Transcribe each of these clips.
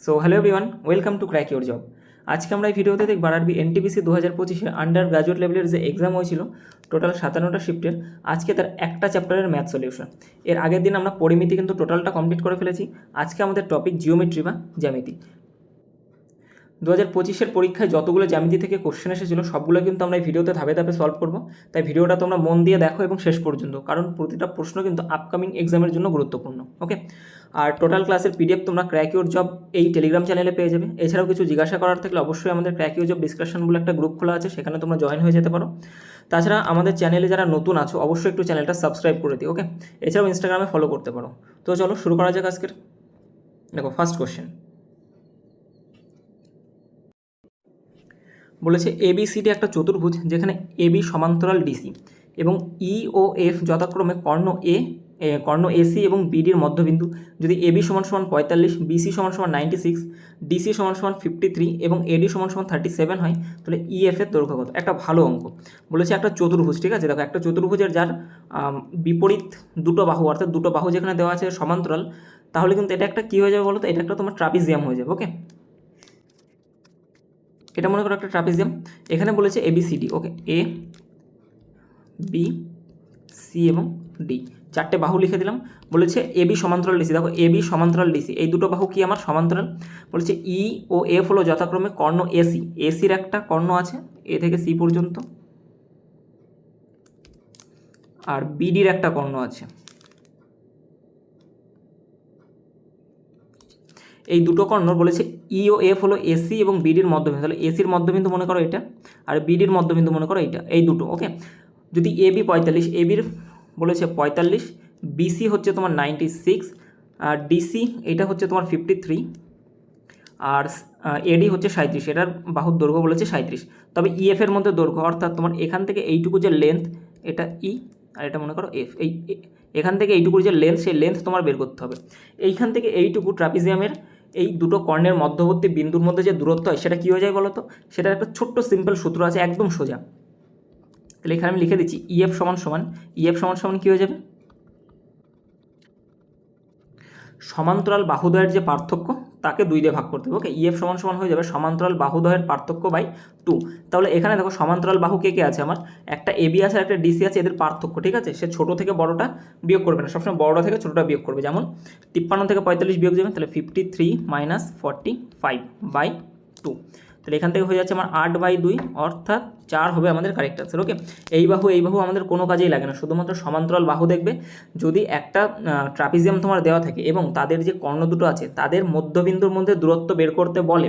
So hello everyone, welcome to crack your job. আজকে আমরা এই ভিডিওতে দেখব আরআরবি এনটিপিসি 2025-এর আন্ডার গ্রাজুয়েট লেভেলের যে এক্সাম হয়েছিল টোটাল 57টা শিফটের, আজকে তার একটা চ্যাপ্টারের ম্যাথ সলিউশন। এর আগের দিন আমরা পরিমিতি কিন্তু টোটালটা কমপ্লিট করে ফেলেছি। আজকে আমাদের টপিক জিওমেট্রি বা জ্যামিতি। 2025-এর পরীক্ষায় যতগুলো জ্যামিতি থেকে কোশ্চেন এসেছিলো সবগুলো কিন্তু আমরা এই ভিডিওতে ধাপে ধাপে সলভ করবো। তাই ভিডিওটা তোমরা মন দিয়ে দেখো এবং শেষ পর্যন্ত, কারণ প্রতিটা প্রশ্ন কিন্তু আপকামিং এক্সামের জন্য গুরুত্বপূর্ণ। ওকে, আর টোটাল ক্লাসের পিডিএফ তোমরা ক্র্যাক ইউর জব এই টেলিগ্রাম চ্যানেলে পেয়ে যাবে। এছাড়াও কিছু জিজ্ঞাসা করার থাকলে অবশ্যই আমাদের ক্র্যাক ইউর জব ডিসকাশন বলে একটা গ্রুপ খোলা আছে, সেখানে তোমরা জয়েন হয়ে যেতে পারো। তাছাড়া আমাদের চ্যানেলে যারা নতুন আছো অবশ্যই একটু চ্যানেলটা সাবস্ক্রাইব করে দিও। ওকে, এছাড়াও ইনস্টাগ্রামে ফলো করতে পারো। তো চলো শুরু করা যাক আজকের। দেখো ফার্স্ট কোশ্চেন বলেছে এবিসিডি একটা চতুর্ভুজ যেখানে এবি সমান্তরাল ডিসি এবং ই ও এফ যথাক্রমে কর্ণ এসি এবং বিডির মধ্যবিন্দু। যদি এবি সমান 45, বিসি সমান 96, ডিসি সমান 53 এবং এডি সমান 37 হয়, তাহলে ইএফ এর দৈর্ঘ্য কত? একটা ভালো অঙ্ক। বলেছে একটা চতুর্ভুজ, ঠিক আছে? দেখো একটা চতুর্ভুজের যার বিপরীত দুটো বাহু, অর্থাৎ দুটো বাহু যেখানে দেওয়া আছে সমান্তরাল, তাহলে কিন্তু এটা একটা কী হয়ে যাবে বলো তো? এটা একটা তোমার ট্রাপিজিয়াম হয়ে যাবে। ওকে, এটা মনে করো একটা ট্রাপিজিয়াম। এখানে বলেছে এবিসিডি। ওকে, এ বি সি এবং ডি, চারটে বাহু লিখে দিলাম। বলেছে এবি সমান্তরাল ডিসি। দেখো এবি সমান্তরাল ডিসি, এই দুটো বাহু কি আমার সমান্তরাল। বলেছে ই ও এফ হলো যথাক্রমে কর্ণ এসি, এসির একটা কর্ণ আছে এ থেকে সি পর্যন্ত, আর বিডির একটা কর্ণ আছে। এই দুটো কর্ণ বলেছে ই ও এফ হলো এসি এবং বিডির মধ্যবিন্দু। তাহলে এসির মধ্যবিন্দু মনে করো এটা, আর বিডির মধ্যবিন্দু মনে করো এইটা, এই দুটো। ওকে, যদি এবি 45, এবির বলেছে 45, বিসি হচ্ছে তোমার 96, আর ডিসি এটা হচ্ছে তোমার 53, আর এডি হচ্ছে 37, এটার বাহুর দৈর্ঘ্য বলেছে 37। তবে ইএফ এর মধ্যে দৈর্ঘ্য, অর্থাৎ তোমার এখান থেকে এইটুকু যে লেন্থ, এটা ই আর এটা মনে করো এফ, এই এখান থেকে এইটুকুর যে লেন্থ, সেই লেন্থ তোমার বের করতে হবে। এইখান থেকে এইটুকু ট্রাপিজিয়ামের এই দুটো কর্ণের মধ্যবর্তী বিন্দুর মধ্যে যে দূরত্ব হয় সেটা কী হয়ে যায় বলো তো? সেটার একটা ছোট্ট সিম্পল সূত্র আছে, একদম সোজা। তাহলে এখানে আমি লিখে দিচ্ছি ইএফ সমান সমান, ইএফ সমান সমান কী হয়ে যাবে? সমান্তরাল বাহুদ্বয়ের যে পার্থক্য তাকে 2 দিয়ে ভাগ করতে হবে। ওকে, ইএফ সমান সমান হয়ে যাবে সমান্তরাল বাহুদ্বয়ের পার্থক্য বাই 2। তাহলে এখানে দেখো সমান্তরাল বাহু কে কে আছে আমার? একটা এবি আছে আর একটা ডিসি আছে, এদের পার্থক্য, ঠিক আছে? সে ছোটো থেকে বড়টা বিয়োগ করবে না, সবসময় বড়টা থেকে ছোটোটা বিয়োগ করবে। যেমন 53 থেকে 45 বিয়োগ যাবে, তাহলে 53 মাইনাস 45 বাই 2। তাহলে এখান থেকে হয়ে যাচ্ছে আমার 8/2, অর্থাৎ 4 হবে আমাদের কারেক্ট আনসার। ওকে, এই বাহু আমাদের কোনো কাজেই লাগে না, শুধুমাত্র সমান্তরাল বাহু দেখবে। যদি একটা ট্রাপিজিয়াম তোমার দেওয়া থাকে এবং তাদের যে কর্ণ দুটো আছে তাদের মধ্যবিন্দুর মধ্যে দূরত্ব বের করতে বলে,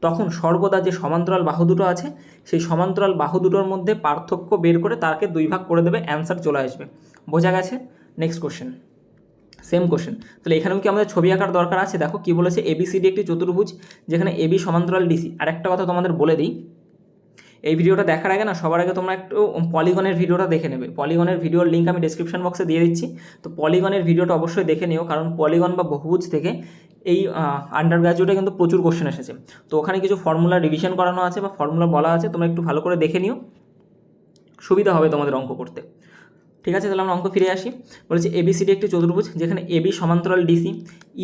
তখন সর্বদা যে সমান্তরাল বাহু দুটো আছে সেই সমান্তরাল বাহু দুটোর মধ্যে পার্থক্য বের করে তাকে 2 ভাগ করে দেবে, অ্যান্সার চলে আসবে। বোঝা গেছে? Next question, same question. তাহলে এখানেও কি আমাদের ছবি আঁকার দরকার আছে? দেখো কি বলেছে, এবিসিডি একটি চতুর্ভুজ যেখানে এবি সমান্তরাল ডিসি। আর একটা কথা তোমাদের বলে দিই, এই ভিডিওটা দেখার আগে না সবার আগে তোমরা একটু পলিগনের ভিডিওটা দেখে নেবে। পলিগনের ভিডিওর লিঙ্ক আমি ডেসক্রিপশন বক্সে দিয়ে দিচ্ছি, তো পলিগনের ভিডিওটা অবশ্যই দেখে নিও, কারণ পলিগন বা বহুভুজ থেকে এই আন্ডার গ্র্যাজুয়েটে কিন্তু প্রচুর কোশ্চেন এসেছে। তো ওখানে কিছু ফর্মুলা রিভিশন করানো আছে বা ফর্মুলা বলা আছে, তোমরা একটু ভালো করে দেখে নিও, সুবিধা হবে তোমাদের অঙ্ক করতে। ঠিক আছে, তাহলে আমরা অঙ্ক ফিরে আসি। বলেছে এবিসিডি একটি চতুর্ভুজ যেখানে এবি সমান্তরাল ডিসি,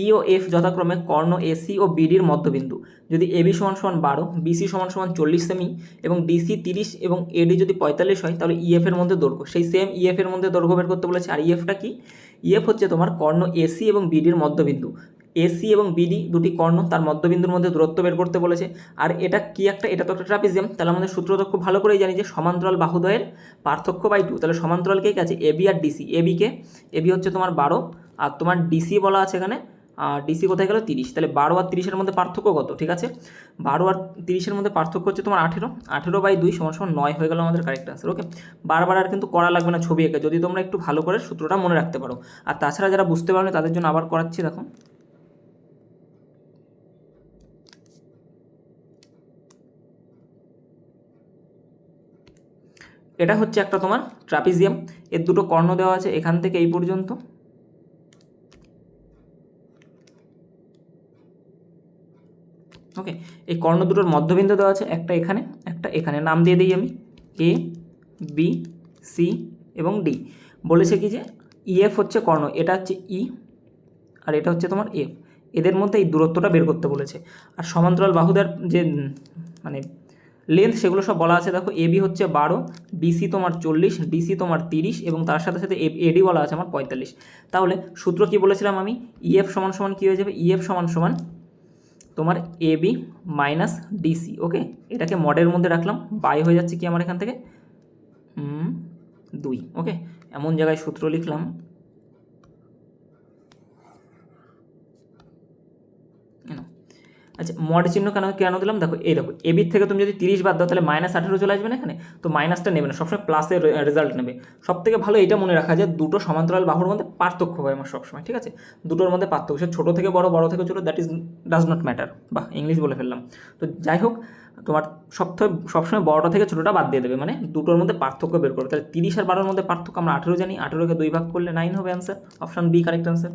ই ও এফ যথাক্রমে কর্ণ এসি ও বিডির মধ্যবিন্দু। যদি এবি সমান 12, বিসি সমান 40 সেমি এবং ডিসি 30 এবং এডি যদি 45 হয়, তাহলে ইএফ এর মধ্যে দৈর্ঘ্য, সেই সেম ইএফ এর মধ্যে দৈর্ঘ্য বের করতে বলেছে। আর ইএফটা কি? ইএফ হচ্ছে তোমার কর্ণ এসি এবং বিডির মধ্যবিন্দু। এসি এবং বিডি দুটি কর্ণ, তার মধ্যবিন্দুর মধ্যে দূরত্ব বের করতে বলেছে। আর এটা কি একটা, এটা তো একটা ট্রাপিজিয়াম, তাহলে আমাদের সূত্র তো খুব ভালো করেই জানি যে সমান্তরাল বাহুদ্বয়ের পার্থক্য বাই 2। তাহলে সমান্তরাল কে আছে? এবি আর ডিসি। এবি হচ্ছে তোমার 12, আর তোমার ডিসি বলা আছে এখানে, ডিসি কোথায় গেল? 30। তাহলে 12 আর 30-এর মধ্যে পার্থক্য কত? ঠিক আছে, 12 আর 30-এর মধ্যে পার্থক্য হচ্ছে তোমার 18, 18/2 = 9 হয়ে গেল আমাদের কারেক্ট আনসার। ওকে, বারবার আর কিন্তু করা লাগবে না ছবি এঁকে, যদি তোমরা একটু ভালো করে সূত্রটা মনে রাখতে পারো। আর তাছাড়া যারা বুঝতে পারবে তাদের জন্য আবার করাচ্ছি, দেখো। এটা হচ্ছে একটা তোমার ট্রাপিজিয়াম, এর দুটো কর্ণ দেওয়া আছে এখান থেকে এই পর্যন্ত। ওকে, এই কর্ণ দুটোর মধ্যবিন্দু দেওয়া আছে, একটা এখানে একটা এখানে, নাম দিয়ে দিই আমি এ বি সি এবং ডি। বলেছে কি যে ইএফ হচ্ছে কর্ণ, এটা হচ্ছে ই আর এটা হচ্ছে তোমার এফ। এদের মধ্যে এই দূরত্বটা বের করতে বলেছে। আর সমান্তরাল বাহুদের যে মানে লেন্থ সেগুলো সব বলা আছে। দেখো এবি হচ্ছে 12, বিসি তোমার 40, ডিসি তোমার 30 এবং তার সাথে সাথে এডি বলা আছে আমার 45। তাহলে সূত্র কি বলেছিলাম আমি, ইএফ সমান সমান কী হয়ে যাবে, ইএফ সমান সমান তোমার এবি মাইনাস ডিসি। ওকে, এটাকে মডের মধ্যে রাখলাম, বাই হয়ে যাচ্ছে কি আমার এখান থেকে 2। ওকে, এমন জায়গায় সূত্র লিখলাম, আচ্ছা মড চিহ্ন কেন দিলাম, দেখো এই দেখো এবির থেকে তুমি যদি 30 বাদ দাও তাহলে -18 চলে আসবে না এখানে, তো মাইনাসটা নেবে না, সবসময় প্লাসের রেজাল্ট নেবে। সব থেকে ভালো এটা মনে রাখা যায় দুটো সমান্তরাল বাহুর মধ্যে পার্থক্য হয় আমার সবসময়, ঠিক আছে, দুটোর মধ্যে পার্থক্য, সে ছোটো থেকে বড়, বড় থেকে ছোটো, that is does not matter. বা ইংলিশ বলে ফেললাম। তো যাই হোক, তোমার সবসময় বড়টা থেকে ছোটোটা বাদ দিয়ে দেবে, মানে দুটোর মধ্যে পার্থক্য বের করবে। তাহলে 30 আর 12-র মধ্যে পার্থক্য আমরা 18 জানি, 18কে 2 ভাগ করলে 9 হবে answer, option B correct answer.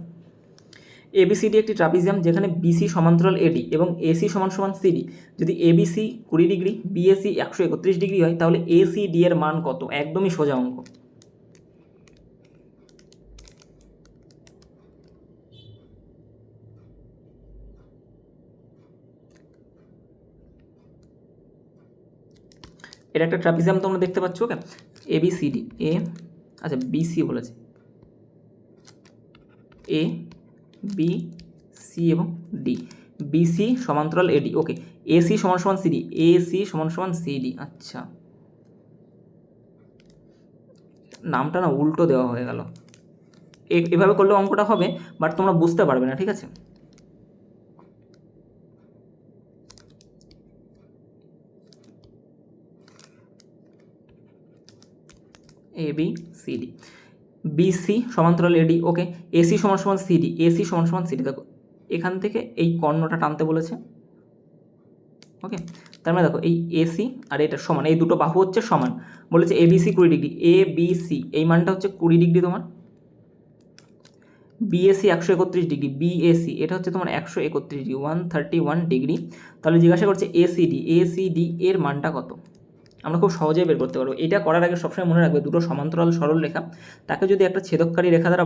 ABCD একটি ট্রাপিজিয়াম যেখানে বিসি সমান্তরাল এডি এবং এসি সমান সমান সিডি। যদি এবিসি 20 ডিগ্রি, বিএসি 131 ডিগ্রি হয় তাহলে এসিডি এর মান কত? একদমই সোজা অঙ্ক। এটা একটা ট্রাপিজিয়াম তোমরা দেখতে পাচ্ছ। ওকে, এবিসিডি, এ আচ্ছা বিসি বলেছে, এ বি সি এবং ডি, বিসি সমান্তরাল এডি। ওকে, এসি সমান সমান সিডি, এসি সমান সমান সিডি। আচ্ছা, নামটা না উল্টো দেওয়া হয়ে গেল, এভাবে করলে অঙ্কটা হবে, বাট তোমরা বুঝতে পারবে না, ঠিক আছে। এ বি সি ডি, বিসি সমান্তরাল এডি। ওকে, এসি সমান সমান সিডি, এসি সমান সমান সিডি। দেখো এখান থেকে এই কর্ণটা টানতে বলেছে। ওকে, তার মানে দেখো এই এসি আর এটা সমান, এই দুটো বাহু হচ্ছে সমান, বলেছে এবিসি 20 ডিগ্রি, এ বি সি এই মানটা হচ্ছে 20 ডিগ্রি তোমার, বিএসি 131 ডিগ্রি, বিএসি এটা হচ্ছে তোমার 131 ডিগ্রি, 131 ডিগ্রি। তাহলে জিজ্ঞাসা করছে এসিডি, এসিডি এর মানটা কত? আমরা খুব সহজেই বের করতে পারবো। এটা করার আগে সবসময় মনে রাখবে দুটো সমান্তরাল সরল রেখা, তাকে যদি একটা ছেদককারী রেখা দ্বারা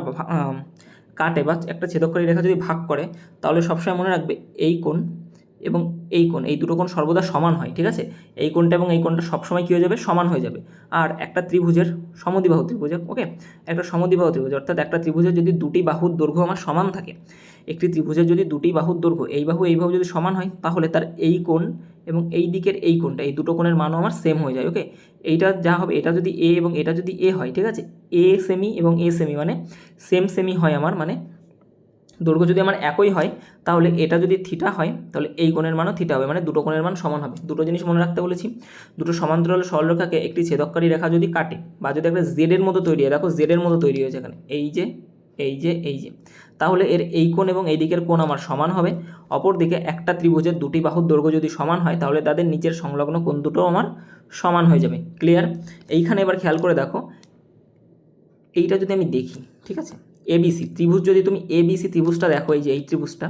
কাটে বা একটা ছেদককারী রেখা যদি ভাগ করে, তাহলে সবসময় মনে রাখবে এই কোণ এবং এই কোণ, এই দুটো কোণ সর্বদা সমান হয়, ঠিক আছে। এই কোণটা এবং এই কোণটা সবসময় কী হয়ে যাবে? সমান হয়ে যাবে। আর একটা ত্রিভুজের সমদ্বিবাহু ত্রিভুজের, ওকে, একটা সমদ্বিবাহু ত্রিভুজ অর্থাৎ একটা ত্রিভুজের যদি দুটি বাহুর দৈর্ঘ্য আমার সমান থাকে, একটি ত্রিভুজের যদি দুটি বাহুর দৈর্ঘ্য এই বাহু যদি সমান হয়, তাহলে তার এই কোণ এবং এই দিকের এই কোণটা, এই দুটো কোণের মানও আমার সেম হয়ে যায়। ওকে, এইটা যা হবে, এটা যদি এ এবং এটা যদি এ হয়, ঠিক আছে, এ সেমি এবং এ সেমি মানে সেমি হয় আমার, মানে দৈর্ঘ্য যদি আমার একই হয়, তাহলে এটা যদি থিটা হয় তাহলে এই কোণের মানও থিটা হবে, মানে দুটো কোণের মান সমান হবে। দুটো জিনিস মনে রাখতে বলেছি, দুটো সমান্তরাল সরলরেখাকে একটি ছেদককারী রেখা যদি কাটে বা যদি একটা জেডের মতো তৈরি হয়, দেখো জেডের মতো তৈরি হয়েছে এখানে, এই যে এই যে এই যে, তাহলে এর এই কোণ এবং এই দিকের কোণ আমার সমান হবে। অপরদিকে একটা ত্রিভুজের দুটি বাহুর দৈর্ঘ্য যদি সমান হয়, তাহলে তাদের নিচের সংলগ্ন কোণ দুটো আমার সমান হয়ে যাবে। ক্লিয়ার? এইখানে এবার খেয়াল করে দেখো, এইটা যদি আমি দেখি, ঠিক আছে, এবিসি ত্রিভুজ, যদি তুমি এবিসি ত্রিভুজটা দেখো, এই যে এই ত্রিভুজটা,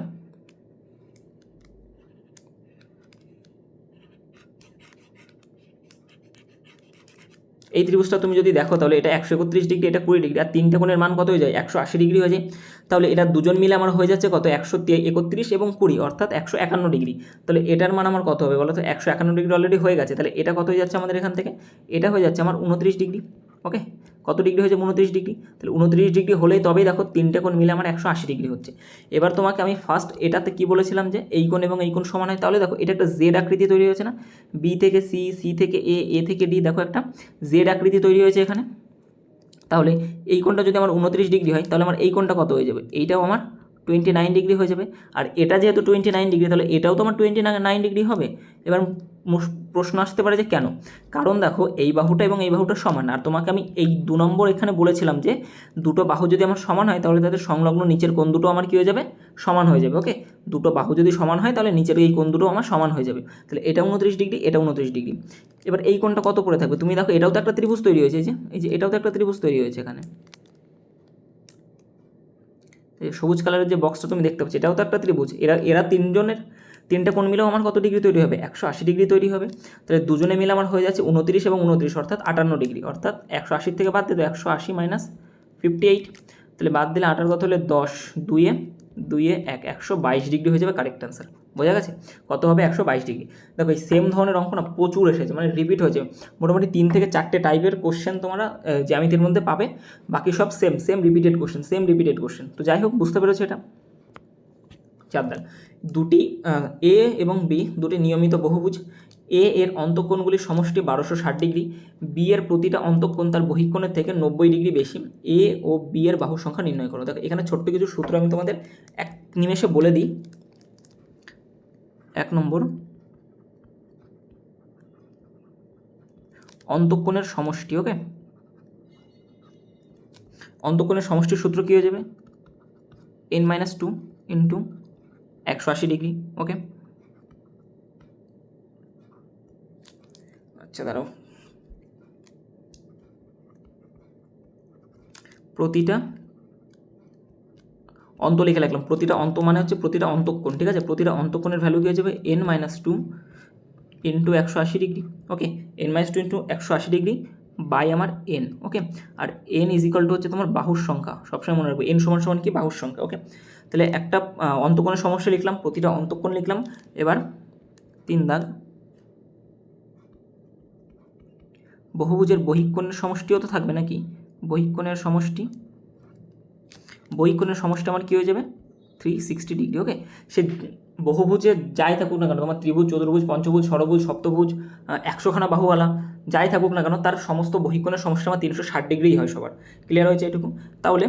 এই ত্রিভুজটা তুমি যদি দেখো তাহলে এটা 131 ডিগ্রি, এটা 20 ডিগ্রি, আর তিনটে কোণের মান কত হয়ে যায়? 180 ডিগ্রি হয়ে যায়। তাহলে এটা দুজন মিলে আমার হয়ে যাচ্ছে কত? 131 এবং 20 অর্থাৎ 151 ডিগ্রি। তাহলে এটার মান আমার কত হবে বলো তো? 151 ডিগ্রি অলরেডি হয়ে গেছে, তাহলে এটা কত হয়ে যাচ্ছে আমাদের এখান থেকে? এটা হয়ে যাচ্ছে আমার 29 ডিগ্রি। ওকে, কত ডিগ্রি হয়েছে? 29 ডিগ্রি। তাহলে 29 ডিগ্রি হলেই তবেই দেখো তিনটে কোণ মিলে আমার 180 ডিগ্রি হচ্ছে। এবার তোমাকে আমি ফার্স্ট এটাতে কি বলেছিলাম যে এই কোণ এবং এই কোণ সমান হয়, তাহলে দেখো এটা একটা জেড আকৃতি তৈরি হয়েছে না, বি থেকে সি, সি থেকে এ, এ থেকে ডি, দেখো একটা জেড আকৃতি তৈরি হয়েছে এখানে। তাহলে এই কোণটা যদি আমার 29 ডিগ্রি হয়, তাহলে আমার এই কোণটা কত হয়ে যাবে? এইটাও আমার 29 ডিগ্রি হয়ে যাবে। আর এটা যেহেতু 29 ডিগ্রি, তাহলে এটাও তো আমার 29 ডিগ্রি হবে। এবার প্রশ্ন আসতে পারে যে কেন? কারণ দেখো এই বাহুটা এবং এই বাহুটা সমান, আর তোমাকে আমি এই 2 নম্বর এখানে বলেছিলাম যে দুটো বাহু যদি আমার সমান হয়, তাহলে তাদের সংলগ্ন নিচের কোণ দুটো আমার কী হয়ে যাবে? সমান হয়ে যাবে। ওকে, দুটো বাহু যদি সমান হয়, তাহলে নিচের এই কোণ দুটো আমার সমান হয়ে যাবে। তাহলে এটা 29 ডিগ্রি, এটা 29 ডিগ্রি। এবার এই কোণটা কত পড়ে থাকবে? তুমি দেখো এটাও তো একটা ত্রিভুজ তৈরি হয়েছে, এই যে এটাও তো একটা ত্রিভুজ তৈরি হয়েছে এখানে, এই সবুজ কালারের যে বক্সটা তুমি দেখতে পাচ্ছ, এটাও তো একটা ত্রিভুজ। এরা তিনটে কোণ মিলেও আমার কত ডিগ্রি তৈরি হবে? 180 ডিগ্রি তৈরি হবে। তাহলে দুজনে মিলে আমার হয়ে যাচ্ছে 29 এবং 29 অর্থাৎ 58 ডিগ্রি। অর্থাৎ 180 থেকে বাদ দিলে 180 - 58, তাহলে বাদ দিলে 8 কত হলে 10, 2-এ 2 1 122 ডিগ্রি হয়ে যাবে কারেক্ট অ্যান্সার। বোঝা গেছে? কত হবে? 122 ডিগ্রি। দেখো এই সেম ধরনের অঙ্ক না প্রচুর এসেছে, মানে রিপিট হয়েছে। মোটামুটি 3 থেকে 4টে টাইপের কোশ্চেন তোমরা জ্যামিতির মধ্যে পাবে, বাকি সব সেম রিপিটেড কোশ্চেন। তো যাই হোক, বুঝতে পেরেছো এটা? 4 দাগ, দুটি এ এবং বি দুটি নিয়মিত বহুভুজ। এ এর অন্তঃকোণগুলির সমষ্টি 1260 ডিগ্রি, বি এর প্রতিটা অন্তঃকোণ তার বহিঃকোণের থেকে 90 ডিগ্রি বেশি। এ ও বি এর বাহুর সংখ্যা নির্ণয় করো। দেখো এখানে ছোট্ট কিছু সূত্র আমি তোমাদের এক নিমেষে বলে দিই। 1 নম্বর, অন্তঃকোণের সমষ্টি। ওকে, অন্তঃকোণের সমষ্টির সূত্র কী হয়ে যাবে? n-2 into 180 degree. ওকে, আচ্ছা দাঁড়াও, প্রতিটা অন্ত লিখে রাখলাম। প্রতিটা অন্ত মানে হচ্ছে প্রতিটা অন্তঃকোণ, ঠিক আছে? প্রতিটা অন্তঃকোণের ভ্যালু কী হয়ে যাবে? n-2 into 180 degree. Okay, n-2 into 180 degree by আমার n। ওকে, আর n ইজ ইকাল টু হচ্ছে তোমার বাহুর সংখ্যা। সবসময় মনে রাখবে n সমান সমান কি? বাহুর সংখ্যা। ওকে, তাহলে একটা অন্তঃকোণের সমস্যা লিখলাম, প্রতিটা অন্তঃকোণ লিখলাম। এবার 3 দাগ, বহুভুজের বহিঃকোণের সমষ্টিও তো থাকবে নাকি? বহিঃকোণের সমষ্টি আমার কী হয়ে যাবে? 360 ডিগ্রি। ওকে, সে বহুভুজে যাই থাকুক না কেন, তোমার ত্রিভুজ, চতুর্ভুজ, পঞ্চভুজ, ষড়ভুজ, সপ্তভুজ, 100খানা বাহুওয়ালা যাই থাকুক না কেন, তার সমস্ত বহিঃকোণের সমষ্টি আমার 360 ডিগ্রিই হয় সবার। ক্লিয়ার হয়েছে এটুকু? তাহলে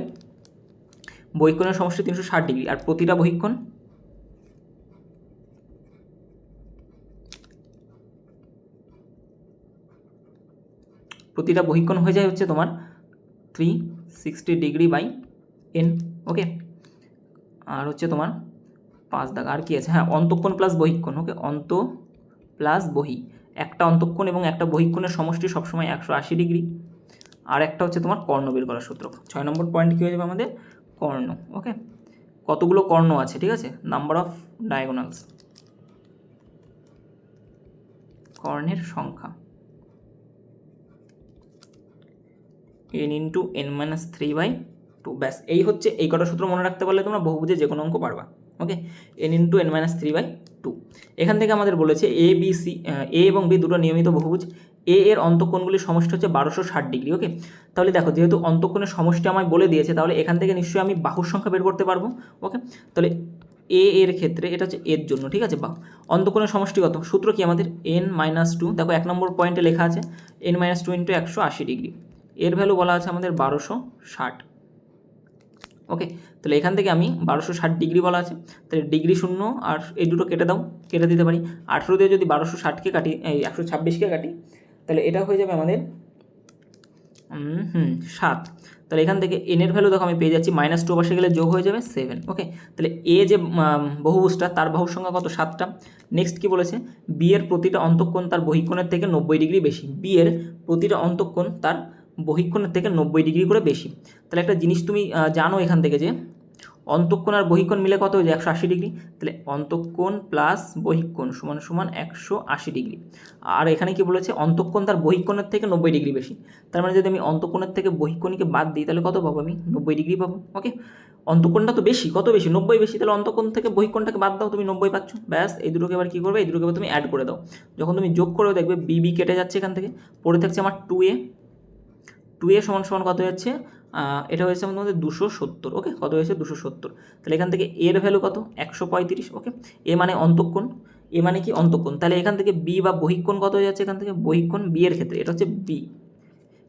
বহিঃকোণের সমষ্টি 360 ডিগ্রি, আর প্রতিটা বহিঃকোণ হয়ে যায় হচ্ছে তোমার 360 ডিগ্রি বাই n। ওকে, আর হচ্ছে তোমার 5 দাগ, আর কি আছে? হ্যাঁ, অন্তঃকোণ প্লাস বহিঃকোণ। ওকে, অন্ত প্লাস বহি, একটা অন্তঃকোণ এবং একটা বহিঃকোণের সমষ্টি সবসময় 180 ডিগ্রি। আর একটা হচ্ছে তোমার কর্ণ বের করার সূত্র। 6 নম্বর পয়েন্ট কী হয়ে যাবে আমাদের? কর্ণ। ওকে, কতগুলো কর্ণ আছে, ঠিক আছে? নাম্বার অফ ডায়াগোনালস, কর্ণের সংখ্যা n ইন্টু n-3/2। ব্যাস, এই হচ্ছে, এই কটা সূত্র মনে রাখতে পারলে তোমরা বহুভুজে যে কোনো অঙ্ক পারবা। ওকে, n ইন্টু n-3/2। এখান থেকে আমাদের বলেছে এ বি সি, এ এবং বি দুটো নিয়মিত বহুভুজ। এ এর অন্তঃকোণগুলির সমষ্টি হচ্ছে 1260 ডিগ্রি। ওকে, তাহলে দেখো যেহেতু অন্তঃকোণের সমষ্টি আমায় বলে দিয়েছে, তাহলে এখান থেকে নিশ্চয়ই আমি বাহুর সংখ্যা বের করতে পারবো। ওকে, তাহলে এ এর ক্ষেত্রে এটা হচ্ছে এর জন্য, ঠিক আছে? বা অন্তঃকোণের সমষ্টি কত? সূত্র কি আমাদের? n-2। দেখো 1 নম্বর পয়েন্টে লেখা আছে n-2 ইন্টু 180 ডিগ্রি। এর ভ্যালু বলা আছে আমাদের 1260। ওকে, তাহলে এখান থেকে আমি 1260 ডিগ্রি বলা আছে, তাহলে ডিগ্রি শূন্য আর এই দুটো কেটে দাও, কেটে দিতে পারি। 18 দিয়ে যদি 1260কে কাটি, এই 126কে কাটি, তাহলে এটা হয়ে যাবে আমাদের 7। তাহলে এখান থেকে n এর ভ্যালু দেখো আমি পেয়ে যাচ্ছি -2 পাশে গেলে যোগ হয়ে যাবে 7। ওকে, তাহলে এ যে বহুভুজটা, তার বাহুর সংখ্যা কত? 7টা। নেক্সট কি বলেছে? বি এর প্রতিটা অন্তঃকোণ তার বহিঃকোণের থেকে 90 ডিগ্রি বেশি। বি এর প্রতিটা অন্তঃকোণ তার বহিঃকোণের থেকে 90 ডিগ্রি করে বেশি। তাহলে একটা জিনিস তুমি জানো এখান থেকে, যে অন্তঃকোণ আর বহিঃকোণ মিলে কত হয়ে যায়? 180 ডিগ্রি। তাহলে অন্তঃকোণ প্লাস বহিঃকোণ সমান সমান 180 ডিগ্রি। আর এখানে কি বলেছে? অন্তঃকোণ তার বহিঃকোণের থেকে 90 ডিগ্রি বেশি। তার মানে যদি আমি অন্তঃকোণের থেকে বহিঃকোণীকে বাদ দিই, তাহলে কত পাবো? আমি 90 ডিগ্রি পাবো। ওকে, অন্তঃকোণটা তো বেশি, কত বেশি? 90 বেশি। তাহলে অন্তঃকোণ থেকে বহিঃকোণটাকে বাদ দাও, তুমি 90 পাচ্ছ। ব্যাস, এই দুটোকে এবার কী করবে? এই দুটোকে এবার তুমি অ্যাড করে দাও। যখন তুমি যোগ করে দেখবে বি কেটে যাচ্ছে এখান থেকে, পড়ে থাকছে আমার 2a সমান সমান কত যাচ্ছে? এটা হয়েছে আমাদের 270। ওকে, কত হয়েছে? 270। তাহলে এখান থেকে এর ভ্যালু কত? 135। ওকে, এ মানে অন্তঃকোণ, এ মানে কি? অন্তঃকোণ। তাহলে এখান থেকে বি বা বহিঃকোণ কত হয়ে যাচ্ছে? এখান থেকে বহিঃকোণ বি এর ক্ষেত্রে, এটা হচ্ছে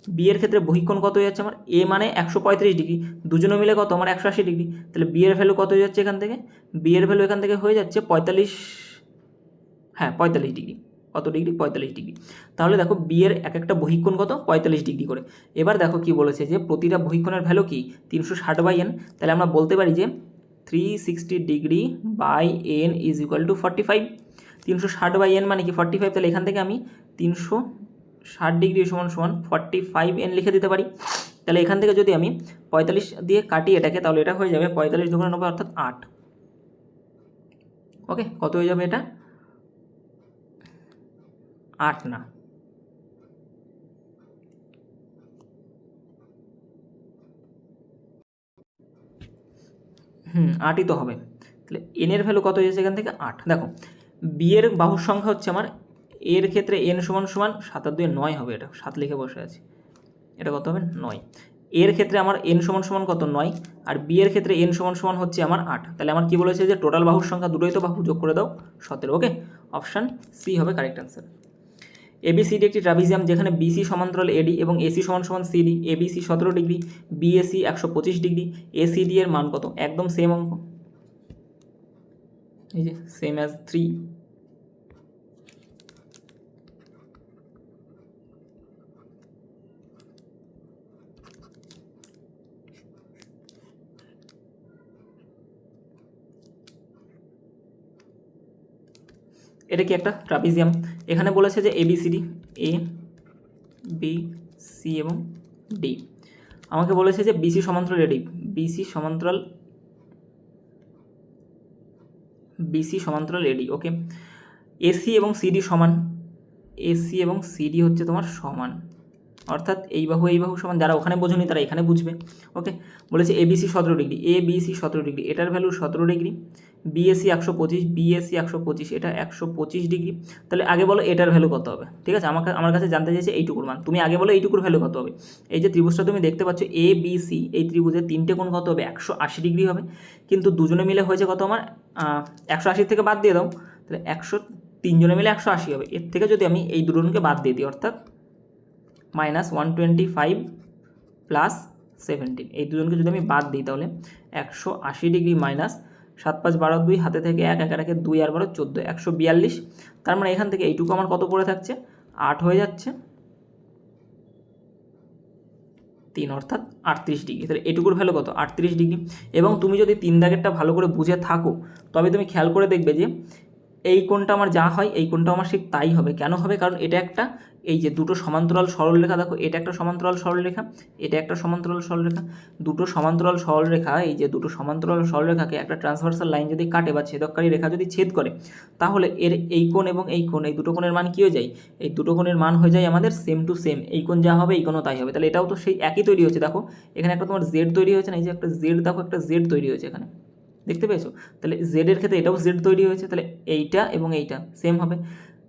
বি এর ক্ষেত্রে বহিঃকোণ কত হয়ে যাচ্ছে আমার? এ মানে 135 ডিগ্রি, দুজনে মিলে কত? আমার 180 ডিগ্রি। তাহলে বি এর ভ্যালু কত হয়ে যাচ্ছে এখান থেকে? বি এর ভ্যালু এখান থেকে হয়ে যাচ্ছে 45, হ্যাঁ 45 ডিগ্রি। কত ডিগ্রি? 45 ডিগ্রি। তাহলে দেখো বি এর এক একটা বহিঃকোণ কত? 45 ডিগ্রি করে। এবার দেখো কি বলেছে, যে প্রতিটা বহিঃকোণের ভ্যালু কি? 360/n। তাহলে আমরা বলতে পারি যে 360 degree by n is equal to 45। 360/n মানে কি? 45। তাহলে এখান থেকে আমি 360 ডিগ্রি সমান সমান 45n লিখে দিতে পারি। তাহলে এখান থেকে যদি আমি 45 দিয়ে কাটি এটাকে, তাহলে এটা হয়ে যাবে 45 × 90 অর্থাৎ 8। ওকে, কত হয়ে যাবে এটা? 8 না, 8ই তো হবে। তাহলে এনের ভ্যালু কত হয়েছে এখান থেকে 8। দেখো বি এর বাহুর সংখ্যা হচ্ছে আমার, এর ক্ষেত্রে এন সমান সমান 7 আর 2 9 হবে, এটা 7 লিখে বসে আছে, এটা কত হবে 9। এর ক্ষেত্রে আমার এন সমান সমান কত 9, আর বি এর ক্ষেত্রে এন সমান সমান হচ্ছে আমার 8। তাহলে আমার কি বলেছে যে টোটাল বাহুর সংখ্যা দুটোই তো বাহু, যোগ করে দাও 17। ওকে, অপশান সি হবে কারেক্ট অ্যান্সার। এবিসিডি একটি ট্রাপিজিয়াম যেখানে বিসি সমান্তরাল এডি এবং এসি সমান সমান CD, ABC 17 degree, BAC 125 degree, ACD এর মান কত? একদম সেম অঙ্ক, এই যে সেম অ্যাজ 3। এটা কি একটা ট্রাপিজিয়াম, এখানে বলেছে যে এবিসিডি, এ বি সি এবং ডি, আমাকে বলেছে যে বিসি সমান্তরাল এডি, বিসি সমান্তরাল এডি। ওকে, এসি এবং সিডি সমান, এসি এবং সিডি হচ্ছে তোমার সমান, অর্থাৎ এই বাহু সমান, যারা ওখানে বোঝেনি তারা এখানে বুঝবে। ওকে, বলেছে এবিসি 17 ডিগ্রি, এ বিসি 17 ডিগ্রি, এটার ভ্যালু 17 ডিগ্রি, বিএসি 125, বিএসি 125, এটা 125 ডিগ্রি। তাহলে আগে বলো এটার ভ্যালু কত হবে? ঠিক আছে, আমার কাছে জানতে চাইছে এইটুকুর মান, তুমি আগে বলো এইটুকুর ভ্যালু কত হবে। এই যে ত্রিভুজটা তুমি দেখতে পাচ্ছ এ বি সি, এই ত্রিভুজের 3টে কোণ কত হবে? 180 ডিগ্রি হবে, কিন্তু দুজনে মিলে হয়েছে কত আমার 180 থেকে বাদ দিয়ে দাও, তাহলে 3 জনে মিলে 180 হবে। এর থেকে যদি আমি এই দুজনকে বাদ দিয়ে দিই, অর্থাৎ -125 প্লাস 17, এই দুজনকে যদি আমি বাদ দিই তাহলে 180 ডিগ্রি মাইনাস 7 5 12 2, হাতে থেকে 1 1 1 2 আর 12 14, 142। তার মানে এখান থেকে এইটুকু আমার কত পড়ে থাকছে? 8 হয়ে যাচ্ছে 3, অর্থাৎ 38 ডিগ্রি। তাহলে এটুকুর ভ্যালু কত? 38 ডিগ্রি। এবং তুমি যদি 3 দাগেরটা ভালো করে বুঝে থাকো তবে তুমি খেয়াল করে দেখবে যে এই কোণটা আমার যা হয় এই কোণটা আমার ঠিক তাই হবে। কেন হবে? কারণ এটা একটা, এই যে দুটো সমান্তরাল সরলরেখা, দেখো এটা একটা সমান্তরাল সরলরেখা, এটা একটা সমান্তরাল সরলরেখা, দুটো সমান্তরাল সরলরেখা, এই যে দুটো সমান্তরাল সরলরেখাকে একটা ট্রান্সভার্সাল লাইন যদি কাটে বা ছেদককারী রেখা যদি ছেদ করে, তাহলে এর এই কোণ এবং এই কোণ, এই দুটো কোণের মান কী হয়ে যায়? এই দুটো কোণের মান হয়ে যায় আমাদের সেম টু সেম, এই কোণ যা হবে এই কোণও তাই হবে। তাহলে এটাও তো সেই একই তৈরি হচ্ছে, দেখো এখানে একটা তোমার জেড তৈরি হয়েছে না, এই যে একটা জেড, দেখো একটা জেড তৈরি হয়েছে এখানে, দেখতে পেয়েছো? তাহলে জেডের ক্ষেত্রে এটাও জেড তৈরি হয়েছে, তাহলে এইটা এবং এইটা সেম হবে।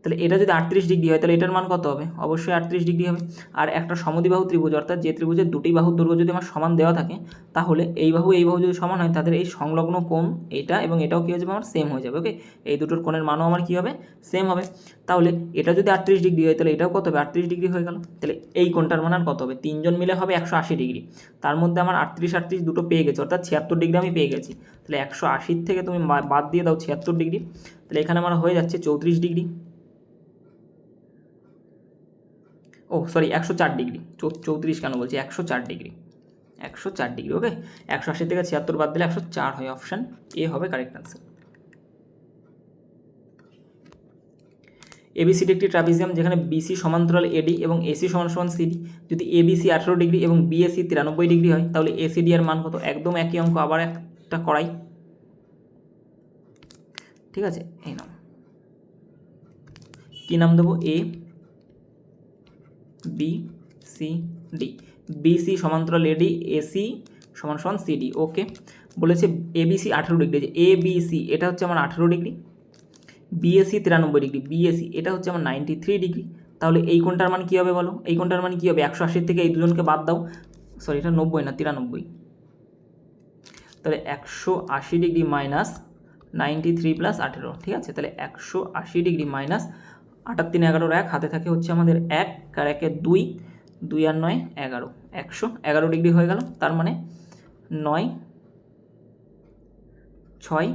তাহলে এটা যদি 38 ডিগ্রি হয় তাহলে এটার মান কত হবে? অবশ্যই 38 ডিগ্রি হবে। আর একটা সমদ্বিবাহু ত্রিভুজ, অর্থাৎ যে ত্রিভুজের দুটি বাহুর দৈর্ঘ্য যদি আমার সমান দেওয়া থাকে, তাহলে এই বাহু যদি সমান হয় তাদের এই সংলগ্ন কোণ এটা এবং এটাও কী হয়ে যাবে? আমার সেম হয়ে যাবে। ওকে, এই দুটোর কোণের মানও আমার কী হবে? সেম হবে। তাহলে এটা যদি 38 ডিগ্রি হয় তাহলে এটাও কত হবে? 38 ডিগ্রি হয়ে গেল। তাহলে এই কোণটার মান আর কত হবে? 3 জন মিলে হবে 180 ডিগ্রি। তার মধ্যে আমার 38 দুটো পেয়ে গেছে, অর্থাৎ 76 ডিগ্রি আমি পেয়ে গেছি। তাহলে 180 থেকে তুমি বাদ দিয়ে দাও 76 ডিগ্রি, তাহলে এখানে আমার হয়ে যাচ্ছে 34 ডিগ্রি, ও সরি 104 ডিগ্রি, 34 কেন বলছি, 104 ডিগ্রি, 104 ডিগ্রি। ওকে, 180 থেকে 76 বাদ দিলে 104 হয়, অপশান এ হবে কারেক্ট আনসার। এবিসিডি একটি ট্রাপিজিয়াম যেখানে বিসি সমান্তরাল এডি এবং এসি সমান সমান সিডি, যদি এবিসি 18 ডিগ্রি এবং বিএসি 93 ডিগ্রি হয় তাহলে এসিডি এর মান কত? একদম একই অঙ্ক, আবার একটা করাই, ঠিক আছে? এই নাম, কী নাম দেবো? এ বি সি ডি, বিসি সমান্তরাল এডি, এসি সমান সমান সিডি। ওকে, বলেছে এবিসি 18 ডিগ্রি, যে এ বি সি এটা হচ্ছে আমার 18 ডিগ্রি, বিএসি 93 ডিগ্রি, বিএসি এটা হচ্ছে আমার 93 ডিগ্রি। তাহলে এই কোণটার মান কী হবে বলো? এই কোণটার মান কী হবে? 180 থেকে এই দুজনকে বাদ দাও, সরি এটা 90 না 93, তাহলে 180 ডিগ্রি মাইনাস 93 প্লাস 18, ঠিক আছে? তাহলে 180 ডিগ্রি মাইনাস 8 3 11 1, হাতে থাকে হচ্ছে আমাদের 1 আর 1 2, 2 আর 9 11, 111 ডিগ্রি হয়ে গেল। তার মানে 9 6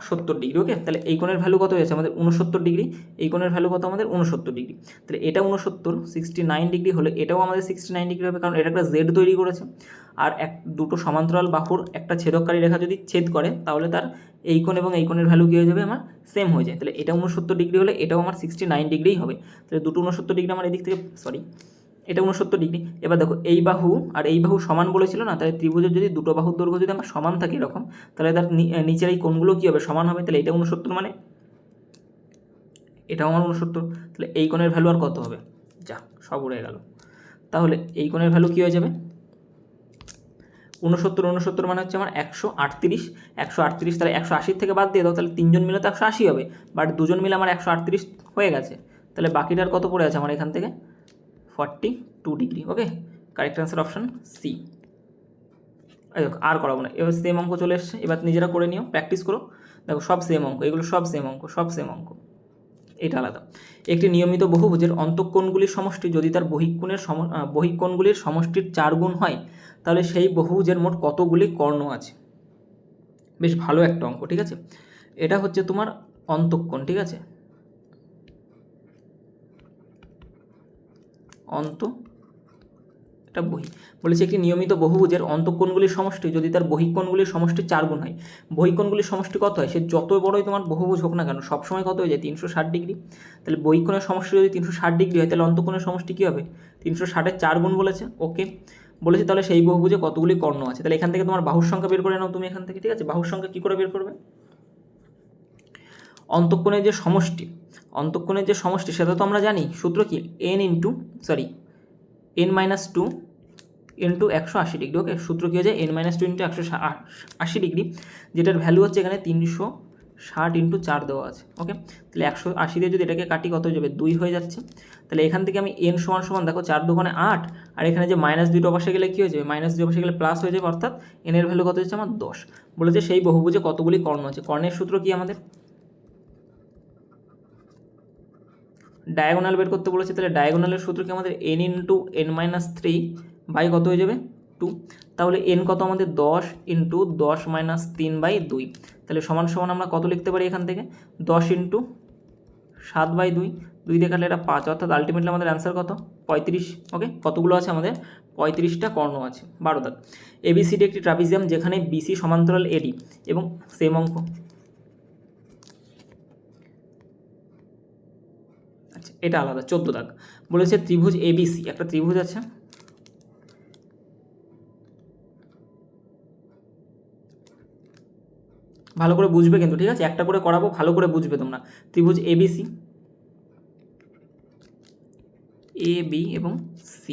69 ডিগ্রি। ওকে, তাহলে এই কোণের ভ্যালু কত হয়েছে আমাদের? 69 ডিগ্রি। এই কোণের ভ্যালু কত আমাদের? 69 ডিগ্রি। তাহলে এটা 69 ডিগ্রি হলে এটাও আমাদের 69 ডিগ্রি হবে, কারণ এটা একটা জেড তৈরি করেছে। আর দুটো সমান্তরাল বাহুর একটা ছেদককারী রেখা যদি ছেদ করে তাহলে তার এই কোণ এবং এই কোণের ভ্যালু কী হয়ে যাবে? আমার সেম হয়ে যায়। তাহলে এটা 69 ডিগ্রি হলে এটাও আমার 69 ডিগ্রিই হবে। তাহলে দুটো 69 ডিগ্রি আমার এদিক থেকে, সরি এটা 69 ডিগ্রি। এবার দেখো এই বাহু আর এই বাহু সমান বলেছিল না, তাহলে ত্রিভুজের যদি দুটো বাহুর দৈর্ঘ্য যদি আমার সমান থাকে এরকম, তাহলে তার নিচের এই কোণগুলো কী হবে? সমান হবে। তাহলে এটা 69 মানে এটাও আমার 69, তাহলে এই কোণের ভ্যালু আর কত হবে? যা সব উড়ে গেল। তাহলে এই কোণের ভ্যালু কী হয়ে যাবে? 69 মানে হচ্ছে আমার 138, 138 তাহলে 180 থেকে বাদ দিয়ে দাও, তাহলে 3 জন মিলে তো 180 হবে, বাট 2 জন মিলে আমার 138 হয়ে গেছে, তাহলে বাকিটার কত পড়ে আছে আমার এখান থেকে 42 ডিগ্রি। ওকে, কারেক্ট অ্যান্সার অপশান সি। দেখো আর করাবো না, এবার সেম অঙ্ক চলে এসছে, এবার নিজেরা করে নিও, প্র্যাকটিস করো। দেখো সব সেম অঙ্ক, এগুলো সব সেম অঙ্ক, সব সেম অঙ্ক, এটা আলাদা। একটি নিয়মিত বহুভুজের অন্তঃকোণগুলির সমষ্টি যদি তার বহিঃকোণগুলির সমষ্টির 4 গুণ হয়, তাহলে সেই বহুভুজের মোট কতগুলি কর্ণ আছে। বেশ ভালো একটা অঙ্ক, ঠিক আছে। এটা হচ্ছে তোমার অন্তঃকোণ, ঠিক আছে, এটা বহি বলেছে একটি নিয়মিত বহুভুজের অন্তঃকোণগুলির সমষ্টি যদি তার বহিঃকোণগুলির সমষ্টি 4 গুণ হয়। বহিঃকোণগুলির সমষ্টি কত হয়, সে যত বড়ই তোমার বহুভুজ হোক না কেন সবসময় কত হয়ে যায় 360 ডিগ্রি। তাহলে বহিঃকোণের সমষ্টি যদি 360 ডিগ্রি হয়, তাহলে অন্তঃকোণের সমষ্টি কী হবে, 360-এর 4 গুণ বলেছে। ওকে, বলেছে তাহলে সেই বহুভুজে কতগুলি কর্ণ আছে। তাহলে এখান থেকে তোমার বাহুর সংখ্যা বের করে নাও তুমি এখান থেকে, ঠিক আছে। বাহুর সংখ্যা কী করে বের করবে, অন্তঃকোণের যে সমষ্টি সেটা তো আমরা জানি, সূত্র কি n-2 ইন্টু 180 ডিগ্রি। ওকে, সূত্র কী হয়ে যায় n-2 ইন্টু 180 ডিগ্রি, যেটার ভ্যালু হচ্ছে এখানে 360 ইন্টু 4 দেওয়া আছে। ওকে, তাহলে 180 দিয়ে যদি এটাকে কাটি কত হয়ে যাবে, 2 হয়ে যাচ্ছে। তাহলে এখান থেকে আমি n সমান দেখো 4 দুগুণে 8, আর এখানে যে -2 পাশে গেলে কী হয়ে যাবে, -2 পাশে গেলে প্লাস হয়ে যাবে, অর্থাৎ n এর ভ্যালু কত হচ্ছে আমার 10। বলেছে সেই বহুভুজে কতগুলি কর্ণ আছে। কর্ণের সূত্র কি আমাদের, ডায়াগোনাল বের করতে বলেছে। তাহলে ডায়াগোনালের সূত্র কি আমাদের n ইন্টু n-3 বাই কত হয়ে যাবে 2। তাহলে n কত আমাদের 10 ইন্টু 10-3/2, তাহলে সমান আমরা কত লিখতে পারি এখান থেকে 10 ইন্টু 7/2, 2 দিয়ে কাটলে এটা 5, অর্থাৎ আলটিমেটলি আমাদের অ্যান্সার কত 35। ওকে, কতগুলো আছে আমাদের 35টা কর্ণ আছে। 12 দাগ। ABCD একটি ট্রাপিজিয়াম যেখানে BC সমান্তরাল AD এবং সেম অঙ্ক। আচ্ছা, এটা আলাদা। 14 দাগ বলেছে ত্রিভুজ ABC, একটা ত্রিভুজ আছে, ভালো করে বুঝবে কিন্তু, ঠিক আছে, একটা করে করাবো, ভালো করে বুঝবে তোমরা। ত্রিভুজ ABC, AB এবং C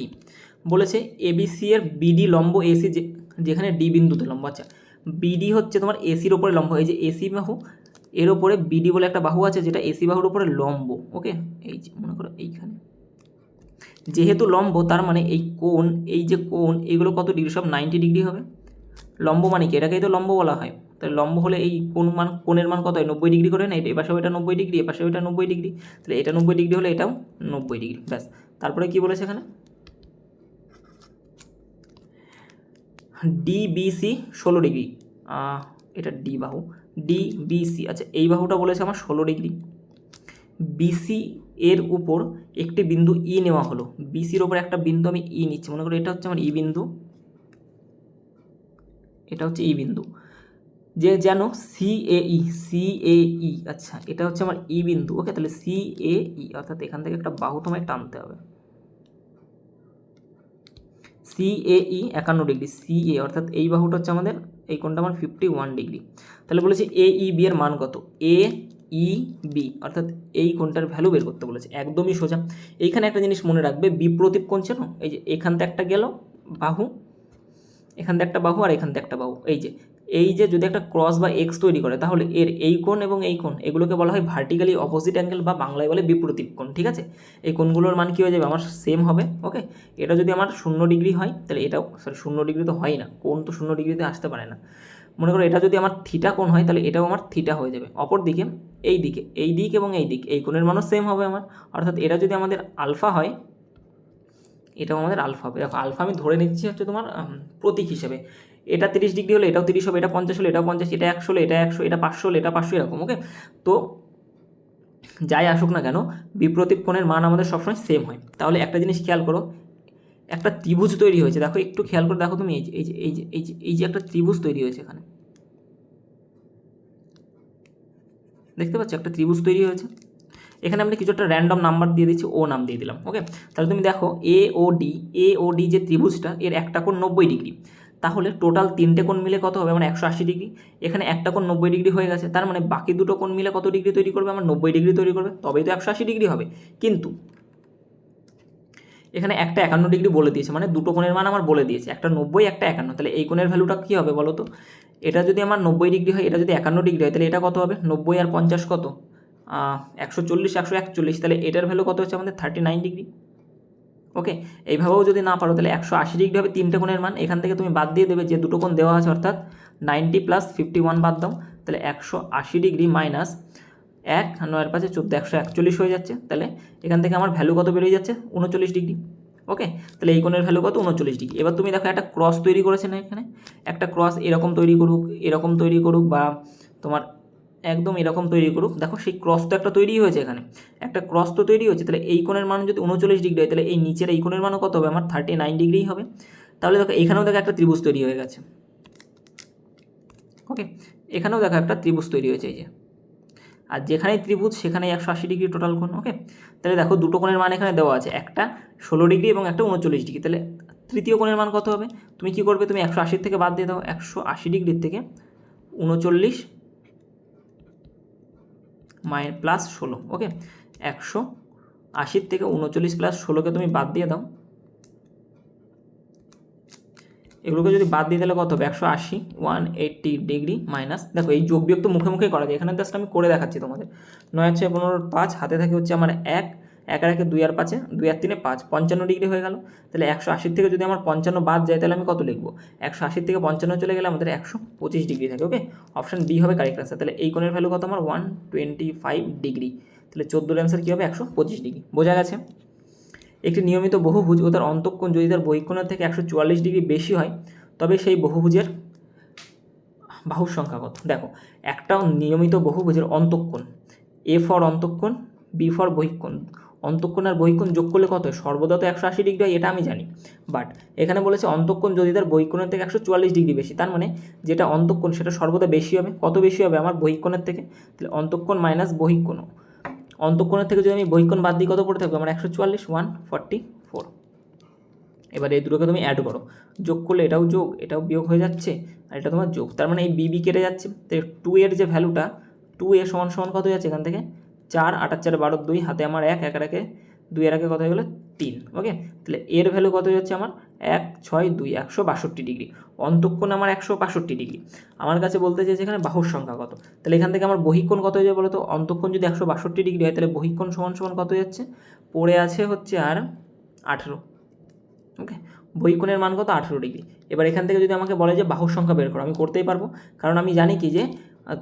বলেছে ABC এর BD লম্ব AC যেখানে D বিন্দুতে লম্ব। আচ্ছা, BD হচ্ছে তোমার ACর ওপরে লম্ব, এই যে AC বাহু, এর ওপরে BD বলে একটা বাহু আছে যেটা AC বাহুর উপরে লম্ব। ওকে, এই যে মনে করো এইখানে যেহেতু লম্ব, তার মানে এই কোণ, এই যে কোণ, এগুলো কত ডিগ্রি, সব 90 ডিগ্রি হবে। লম্ব মানে কি, এটাকেই তো লম্ব বলা হয়। তাহলে লম্ব হলে এই কোণের মান কত হয়, 90 ডিগ্রি করে না, এ পাশেও এটা 90 ডিগ্রি, এ পাশেও এটা 90 ডিগ্রি, তাহলে এটা 90 ডিগ্রি হলে এটাও 90 ডিগ্রি। ব্যাস, তারপরে কি বলেছে এখানে, DBC 16 ডিগ্রি, এটা ডি বাহু, DBC, আচ্ছা এই বাহুটা বলেছে আমার 16 ডিগ্রি। BC এর উপর একটি বিন্দু ই নেওয়া হলো, BCর উপর একটা বিন্দু আমি ই নিচ্ছি, মনে করো এটা হচ্ছে আমার ই বিন্দু, এটা হচ্ছে ই বিন্দু, যে যেন CAE, আচ্ছা এটা হচ্ছে আমার ই বিন্দু। ওকে, তাহলে CAE, অর্থাৎ এখান থেকে একটা বাহু তোমায় টানতে হবে, CAE 51 ডিগ্রি, CA অর্থাৎ এই বাহুটা হচ্ছে আমাদের, এই কোণটা আমার 51 ডিগ্রি। তাহলে বলেছে AEB এর মান কত, AEB অর্থাৎ এই কোণটার ভ্যালু বের করতে বলেছে। একদমই সোজা। এইখানে একটা জিনিস মনে রাখবে, বিপ্রতীপ কোণ চেনো, এই যে এখান থেকে একটা গেল বাহু, এখান থেকে একটা বাহু, আর এখান থেকে একটা বাহু, এই যে যদি একটা ক্রস বা এক্স তৈরি করে, তাহলে এর এই কোণ এবং এই কোণ, এগুলোকে বলা হয় ভার্টিক্যালি অপোজিট অ্যাঙ্গেল, বা বাংলায় বলে বিপ্রতীপ কোণ। ঠিক আছে, এই কোণগুলোর মান কী হয়ে যাবে, আমার সেম হবে। ওকে, এটা যদি আমার 0 ডিগ্রি হয়, তাহলে এটাও 0 ডিগ্রি তো হয় না, কোণ তো 0 ডিগ্রিতে আসতে পারে না। মনে করো এটা যদি আমার থিটা কোণ হয়, তাহলে এটাও আমার থিটা হয়ে যাবে। অপর দিকে এই দিক এবং এই দিক, এই কোণের মানও সেম হবে আমার, অর্থাৎ এটা যদি আমাদের আলফা হয়, এটাও আমাদের আলফা হবে। দেখো আলফা আমি ধরে নিচ্ছি হচ্ছে তোমার প্রতীক হিসেবে, এটা 30 ডিগ্রি হলে এটাও 30 হবে, এটা 50 হলে এটাও 50, এটা 100 হলে এটা 100, এটা 500 হলে এটা 500, এরকম। ওকে, তো যাই আসুক না কেন, বিপ্রতীপ কোণের মান আমাদের সবসময় সেম হয়। তাহলে একটা জিনিস খেয়াল করো, একটা ত্রিভুজ তৈরি হয়েছে, দেখো একটু খেয়াল করে দেখো তুমি, এই যে একটা ত্রিভুজ তৈরি হয়েছে এখানে, দেখতে পাচ্ছ একটা ত্রিভুজ তৈরি হয়েছে। এখানে আমরা কিছু একটা র্যান্ডম নাম্বার দিয়ে দিচ্ছি, ও নাম দিয়ে দিলাম। ওকে, তাহলে তুমি দেখো AOD যে ত্রিভুজটা, এর একটা কোণ 90 ডিগ্রি, তাহলে টোটাল 3টে কোণ মিলে কত হবে, আমার 180 ডিগ্রি। এখানে একটা কোণ 90 ডিগ্রি হয়ে গেছে, তার মানে বাকি দুটো কোণ মিলে কত ডিগ্রি তৈরি করবে, আমার 90 ডিগ্রি তৈরি করবে, তবেই তো 180 ডিগ্রি হবে। কিন্তু এখানে একটা 51 ডিগ্রি বলে দিয়েছে, মানে দুটো কোণের মান আমার বলে দিয়েছে, একটা 90 একটা 51। তাহলে এই কোণের ভ্যালুটা কী হবে বলো তো? এটা যদি আমার 90 ডিগ্রি হয়, এটা যদি 51 ডিগ্রি হয়, তাহলে এটা কত হবে? 90 আর 50 কত? 140, 141। তাহলে এটার ভ্যালু কত হচ্ছে আমাদের? 39 ডিগ্রি। ওকে, এইভাবেও যদি না পারো তাহলে 180 ডিগ্রি হবে তিনটে কোণের মান। এখান থেকে তুমি বাদ দিয়ে দেবে যে দুটো কোণ দেওয়া আছে, অর্থাৎ 90 + 51 বাদ দাও। তাহলে 180 ডিগ্রি মাইনাস 1, 9 × 5 = 14, 141 হয়ে যাচ্ছে। তাহলে এখান থেকে আমার ভ্যালু কত বেরিয়ে যাচ্ছে? 39 ডিগ্রি। ওকে, তাহলে এই কোণের ভ্যালু কত? 39 ডিগ্রি। এবার তুমি দেখো একটা ক্রস তৈরি করেছে না এখানে? একটা ক্রস এরকম তৈরি করুক, এরকম তৈরি করুক, বা তোমার একদম এরকম তৈরি করুক, দেখো সেই ক্রস তো একটা তৈরি হয়েছে, এখানে একটা ক্রস তো তৈরি হয়েছে। তাহলে এই কোণের মান যদি 39 ডিগ্রি হয়, তাহলে এই নিচের এই কোণের মানও কত হবে? আমার 39 ডিগ্রিই হবে। তাহলে দেখো এখানেও দেখো একটা ত্রিভুজ তৈরি হয়ে গেছে। ওকে, এখানেও দেখো একটা ত্রিভুজ তৈরি হয়েছে, এই যে, আর যেখানেই ত্রিভুজ সেখানেই 180 ডিগ্রি টোটাল কোণ। ওকে, তাহলে দেখো দুটো কোণের মান এখানে দেওয়া আছে, একটা 16 ডিগ্রি এবং একটা 39 ডিগ্রি। তাহলে তৃতীয় কোণের মান কত হবে? তুমি কি করবে? তুমি 180 থেকে বাদ দিয়ে দাও, 180 ডিগ্রির থেকে 39 প্লাস 16। ওকে, 180 থেকে 39 প্লাস 16কে তুমি বাদ দিয়ে দাও। এগুলোকে যদি বাদ দিয়ে তাহলে কত হবে? 180, 180 ডিগ্রি মাইনাস, দেখো এই যোগ বিয়োগ তো মুখে মুখেই করা যায়, এখানে জাস্ট আমি করে দেখাচ্ছি তোমাদের। 9 × 6 = 15, 5 হাতে থাকে হচ্ছে আমার 1, 1 আর 1 2 আর 5, 2 আর 3 5, 55 ডিগ্রি হয়ে গেল। তাহলে 180 থেকে যদি আমার 55 বাদ যায়, তাহলে আমি কত লিখবো? 180 থেকে 55 চলে গেলে আমাদের 125 ডিগ্রি থাকে। ওকে, অপশান বি হবে কারেক্ট আনসার। তাহলে এই কোণের ভ্যালু কত আমার? 125 ডিগ্রি। তাহলে 14 অ্যান্সার কী হবে? 125 ডিগ্রি। বোঝা গেছে? একটি নিয়মিত বহুভুজ ও তার অন্তঃকোণ যদি তার বহিঃকোণের থেকে 144 ডিগ্রি বেশি হয়, তবে সেই বহুভুজের বাহুর সংখ্যা কত? দেখো, একটা নিয়মিত বহুভুজের অন্তঃকোণ, এ ফর অন্তঃকোণ, বি ফর বহিঃকোণ, অন্তঃকোণ আর বহিঃকোণ যোগ করলে কত হয়? সর্বদা তো 180 ডিগ্রি হয়, এটা আমি জানি। বাট এখানে বলেছে অন্তঃকোণ যদি তার বহিঃকোণের থেকে 144 ডিগ্রি বেশি, তার মানে যেটা অন্তঃকোণ সেটা সর্বদা বেশি হবে। কত বেশি হবে? আমার বহিঃকোণের থেকে। তাহলে অন্তঃকোণ মাইনাস বহিঃকোণ, অন্তঃকোণের থেকে যদি আমি বহিঃকোণ বাদ দিই, কত পড়ে থাকবে আমার? 144, 144। এবার এই দুটোকে তুমি অ্যাড করো, যোগ করলে এটাও যোগ, এটাও বিয়োগ হয়ে যাচ্ছে, আর এটা তোমার যোগ। তার মানে এই বি কেটে যাচ্ছে। তো 2 এর যে ভ্যালুটা, 2a = কত যাচ্ছে এখান থেকে? 4, 8 আর 4 12, 2 হাতে আমার 1, 1 আর 1 2 এর আগে কত হয়ে গেলো? 3। ওকে, তাহলে এর ভ্যালু কত যাচ্ছে আমার? 1, 6, 2, 162 ডিগ্রি। অন্তঃকোণ আমার 162 ডিগ্রি। আমার কাছে বলতে চাইছে এখানে বাহুর সংখ্যা কত। তাহলে এখান থেকে আমার বহিঃকোণ কত হয়ে যাবে বলো তো? অন্তঃকোণ যদি 162 ডিগ্রি হয়, তাহলে বহিঃকোণ = কত যাচ্ছে? পড়ে আছে হচ্ছে আর 18। ওকে, বহিঃকোণের মান কত? 18 ডিগ্রি। এবার এখান থেকে যদি আমাকে বলে যে বাহুর সংখ্যা বের করো, আমি করতেই পারবো, কারণ আমি জানি কি যে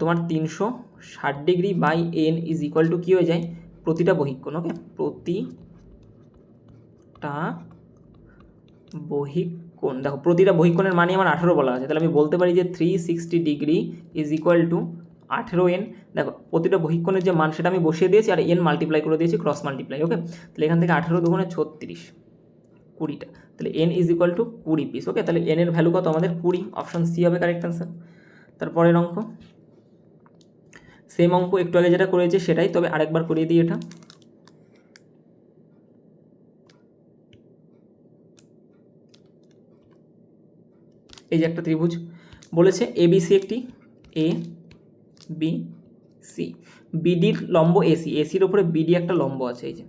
তোমার 360 ডিগ্রি বাই n = কী হয়ে যায়? প্রতিটা বহিঃকোণ। ওকে, প্রতিটা বহিঃকোণ, দেখো প্রতিটা বহিঃকোণের মানই আমার 18 বলা আছে, তাহলে আমি বলতে পারি যে 360 ডিগ্রি = 18n। দেখো প্রতিটা বহিঃকোণের যে মান সেটা আমি বসিয়ে দিয়েছি, আর n মাল্টিপ্লাই করে দিয়েছি, ক্রস মাল্টিপ্লাই। ওকে, তাহলে এখান থেকে 18 দুগুণে 36, 20টা। তাহলে n = 20 পিস। ওকে, তাহলে n এর ভ্যালু কত আমাদের? 20। অপশন সি হবে কারেক্ট অ্যান্সার। তারপরের অঙ্ক, সেম অঙ্ক একটু আগে যেটা করেছে সেটাই, তবে আরেকবার করিয়ে দিই এটা। এই যে একটা ত্রিভুজ বলেছে ABC, একটি ABC, বিডির লম্ব এসি, এসির উপরে বিডি একটা লম্ব আছে, এই যে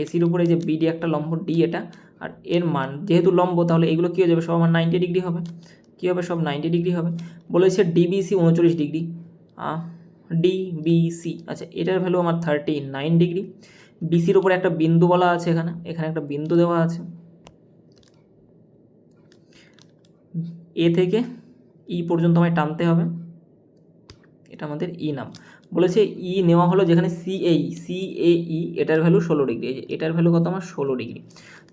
এসির উপরে যে বিডি একটা লম্ব ডি এটা, আর এর মান যেহেতু লম্ব, তাহলে এগুলো কী হয়ে যাবে? সব আমার 90 ডিগ্রি হবে। কী হবে? সব 90 ডিগ্রি হবে। বলেছে ডিবিসি 39 ডিগ্রি, ডিবিসি, আচ্ছা এটার ভ্যালু আমার 39 ডিগ্রি। বিসির উপরে একটা বিন্দু বলা আছে, এখানে এখানে একটা বিন্দু দেওয়া আছে, এ থেকে ই পর্যন্ত আমায় টানতে হবে, এটা আমাদের ই নাম। বলেছে ই নেওয়া হলো যেখানে সিএই, এটার ভ্যালু 16 ডিগ্রি, এটার ভ্যালু কত আমার? 16 ডিগ্রি।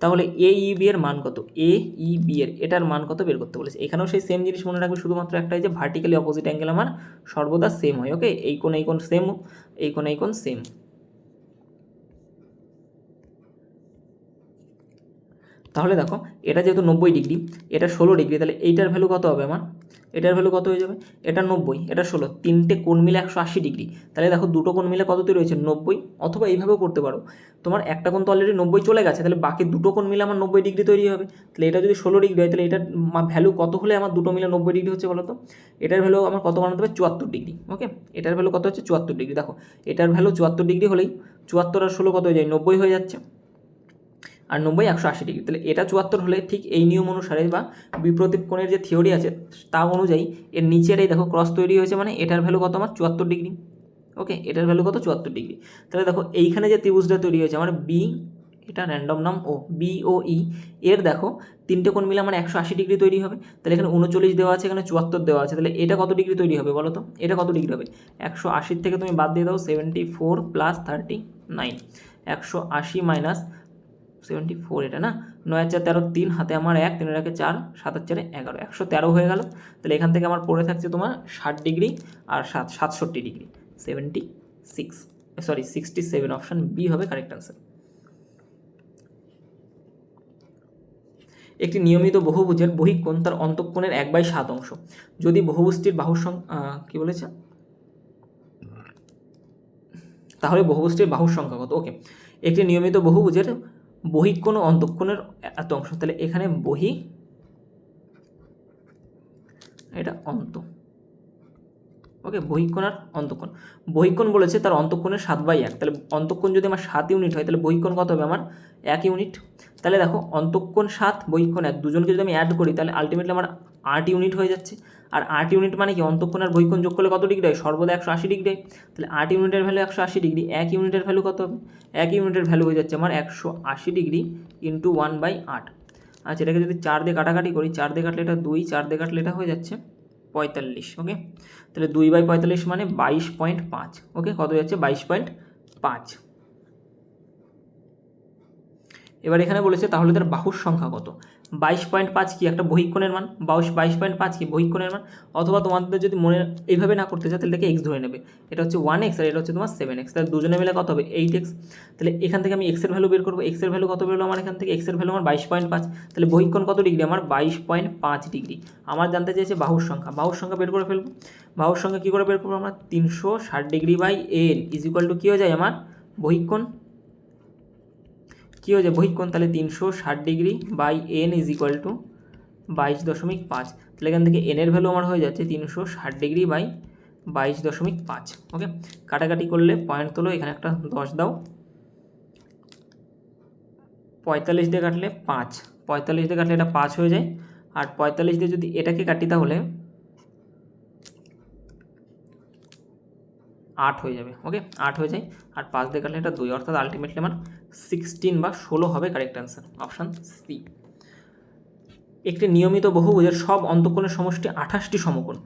তাহলে এইবি এর মান কত? এইবি এর এটার মান কত বের করতে বলেছে। এখানেও সেই সেম জিনিস মনে রাখবে, শুধুমাত্র একটাই যে ভার্টিক্যালি অপোজিট অ্যাঙ্গেল আমার সর্বদা সেম হয়। ওকে, এই কোণ সেম, এই কোণ সেম। তাহলে দেখো এটা যেহেতু 90 ডিগ্রি, এটা 16 ডিগ্রি, তাহলে এইটার ভ্যালু কত হবে আমার? এটার ভ্যালু কত হয়ে যাবে? এটা 90, এটা 16, তিনটে কোণ মিলে 180 ডিগ্রি। তাহলে দেখো দুটো কোণ মিলে কত তৈরি হয়েছে? 90। অথবা এইভাবেও করতে পারো, তোমার একটা কোণ তো অলরেডি 90 চলে গেছে, তাহলে বাকি দুটো কোণ মিলে আমার 90 ডিগ্রি তৈরি হবে। তাহলে এটা যদি 16 ডিগ্রি হয়, তাহলে এটার ভ্যালু কত হলে আমার দুটো মিলে 90 ডিগ্রি হচ্ছে বলো তো? এটার ভ্যালু আমার কত বানাতে হবে? 74 ডিগ্রি। ওকে, এটার ভ্যালু কত হচ্ছে? 74 ডিগ্রি। দেখো এটার ভ্যালু 74 ডিগ্রি হলেই 74 আর 16 কত হয়ে যায়? 90 হয়ে যাচ্ছে। আর 90 180 ডিগ্রি। তাহলে এটা 74 হলে ঠিক এই নিয়ম অনুসারে বা বিপ্রতীপ কোণের যে থিওরি আছে তা অনুযায়ী এর নিচের এই দেখো ক্রস তৈরি হয়েছে, মানে এটার ভ্যালু কত আমার 74 ডিগ্রি। ওকে, এটার ভ্যালু কত 74 ডিগ্রি। তাহলে দেখো এইখানে যে ত্রিভুজটা তৈরি হয়েছে আমার বি, এটা র্যান্ডম নাম ও বি ও ই, এর দেখো তিনটে কোণ মিলে আমার 180 ডিগ্রি তৈরি হবে। তাহলে এখানে 39 দেওয়া আছে, এখানে 74 দেওয়া আছে, তাহলে এটা কত ডিগ্রি তৈরি হবে বলো তো? এটা কত ডিগ্রি হবে? 180 থেকে তুমি বাদ দিয়ে দাও 74 প্লাস 39, 180 মাইনাস 74, এটা না 9 আর 4 13, 3 হাতে আমার 1, 3 রাখে 4, 7 আর 4 11, 113 হয়ে গেল। তাহলে এখান থেকে আমার পড়ে থাকছে তোমার 60 ডিগ্রি আর 67 ডিগ্রি, 67, অপশন বি হবে কারেক্ট অ্যান্সার। একটি নিয়মিত বহুভুজের বহিঃকোণ তার অন্তঃকোণের 1/7 অংশ যদি বহুভুজটির বাহুর কি বলেছে, তাহলে বহুভুজটির বাহুর সংখ্যা কত? ওকে, একটি নিয়মিত বহুভুজের বহিঃকোণ ও অন্তঃকোণের এত অংশ, তাহলে এখানে বহি, এটা অন্ত, ওকে, বহিঃকোণ আর অন্তঃকোণ। বহিঃকোণ বলেছে তার অন্তঃকোণের 7/1, তাহলে অন্তঃকোণ যদি আমার 7 ইউনিট হয় তাহলে বহিঃকোণ কত হবে আমার 1 ইউনিট। তাহলে দেখো অন্তঃকোণ 7 বহিঃকোণ 1, দুজনকে যদি আমি অ্যাড করি তাহলে আলটিমেটলি আমার 8 ইউনিট হয়ে যাচ্ছে। আর 8 ইউনিট মানে কি, অন্তঃকোণ আর বহিঃকোণ যোগ করলে কত ডিগ্রি হয়? সর্বদা 180 ডিগ্রি। তাহলে 8 ইউনিটের ভ্যালু 180 ডিগ্রি, 1 ইউনিটের ভ্যালু কত হবে? 1 ইউনিটের ভ্যালু হয়ে যাচ্ছে আমার 180 ডিগ্রি ইন্টু 1/8। আচ্ছা, এটাকে যদি 4 দিয়ে কাটাকাটি করি, 4 দিয়ে কাটলে এটা 2, 4 দিয়ে কাটলে এটা হয়ে যাচ্ছে 45। ওকে, তাহলে 2/45 মানে 22.5। ওকে, কত যাচ্ছে? 22.5। এবার এখানে বলেছে তাহলে তার বাহুর সংখ্যা কত? 22.5 কি একটা বহিঃকোণের মান, 22.5 কি বহিঃকোণের মান। অথবা তোমাদের যদি মনে এইভাবে না করতে চাও তাহলে এটাকে এক্স ধরে নেবে, এটা হচ্ছে 1x আর এটা হচ্ছে তোমার 7x, তাহলে দুজনে মিলে কত হবে? 8x। তাহলে এখান থেকে আমি x এর ভ্যালু বের করবো, x এর ভ্যালু কত বেরোলো আমার এখান থেকে? x এর ভ্যালু আমার 22.5, তাহলে বহিঃকোণ কত ডিগ্রি আমার? 22.5 ডিগ্রি। আমার জানতে চেয়েছে বাহুর সংখ্যা, বাহুর সংখ্যা বের করে ফেলবো। বাহুর সংখ্যা কী করে বের করবো আমরা? 360 degree by n is equal to কী হয়ে যায় আমার? বহিঃকোণ কী হয়ে যায়? বহিঃকোণ। তাহলে 360 degree by n is equal to 22.5। তাহলে এখান থেকে n এর ভ্যালু আমার হয়ে যাচ্ছে 360 ডিগ্রি বাই 22.5। ওকে, কাটাকাটি করলে পয়েন্ট তোলো, এখানে একটা 10 দাও, 45 দিয়ে কাটলে 5, 45 দিয়ে কাটলে এটা 5 হয়ে যায়, আর 45 দিয়ে যদি এটাকে কাটি তাহলে 8 হয়ে যাবে। ওকে, 8 হয়ে যায়, আর 5 দিয়ে কাটলে এটা 2, অর্থাৎ আলটিমেটলি আমার 16 বা 16 হবে কারেক্ট অ্যান্সার, অপশান সি। একটি নিয়মিত বহুভুজের সব অন্তঃকোণের সমষ্টি 28টি সমকোণ,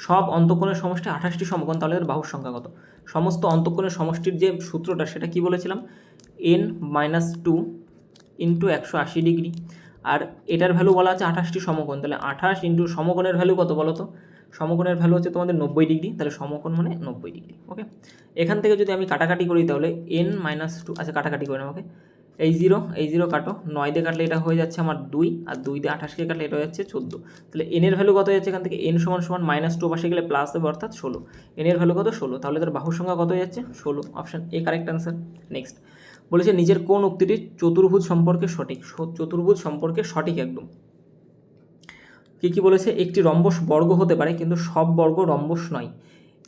সব অন্তঃকোণের সমষ্টি 28টি সমকোণ, তাহলে এর বাহুর সংখ্যা কত? সমস্ত অন্তঃকোণের সমষ্টির যে সূত্রটা সেটা কি বলেছিলাম? n-2 ইন্টু 180 ডিগ্রি, আর এটার ভ্যালু বলা আছে 28টি সমকোণ, তাহলে 28 ইন্টু সমকোণের ভ্যালু কত বলো তো? সমকোণের ভ্যালু হচ্ছে তোমাদের 90 ডিগ্রি, তাহলে সমকোণ মানে 90 ডিগ্রি। ওকে, এখান থেকে যদি আমি কাটাকাটি করি তাহলে n-2, আচ্ছা কাটাকাটি করে নাও। ওকে, এই জিরো কাটো, 9 দিয়ে কাটলে এটা হয়ে যাচ্ছে আমার 2, আর 2 দিয়ে 28কে কাটলে এটা হয়ে যাচ্ছে 14। তাহলে n এর ভ্যালু কত যাচ্ছে এখান থেকে? n সমান সমান -2 পাশে গেলে প্লাস হবে, অর্থাৎ 16। n এর ভ্যালু কত? 16, তাহলে তার বাহুর সংখ্যা কত হয়ে যাচ্ছে? 16, option A correct answer. Next বলেছে নিজের কোন উক্তিটি চতুর্ভুজ সম্পর্কে সঠিক? চতুর্ভুজ সম্পর্কে সঠিক একদম। কি বলেছে? একটি রম্বস বর্গ হতে পারে কিন্তু সব বর্গ রম্বস নয়।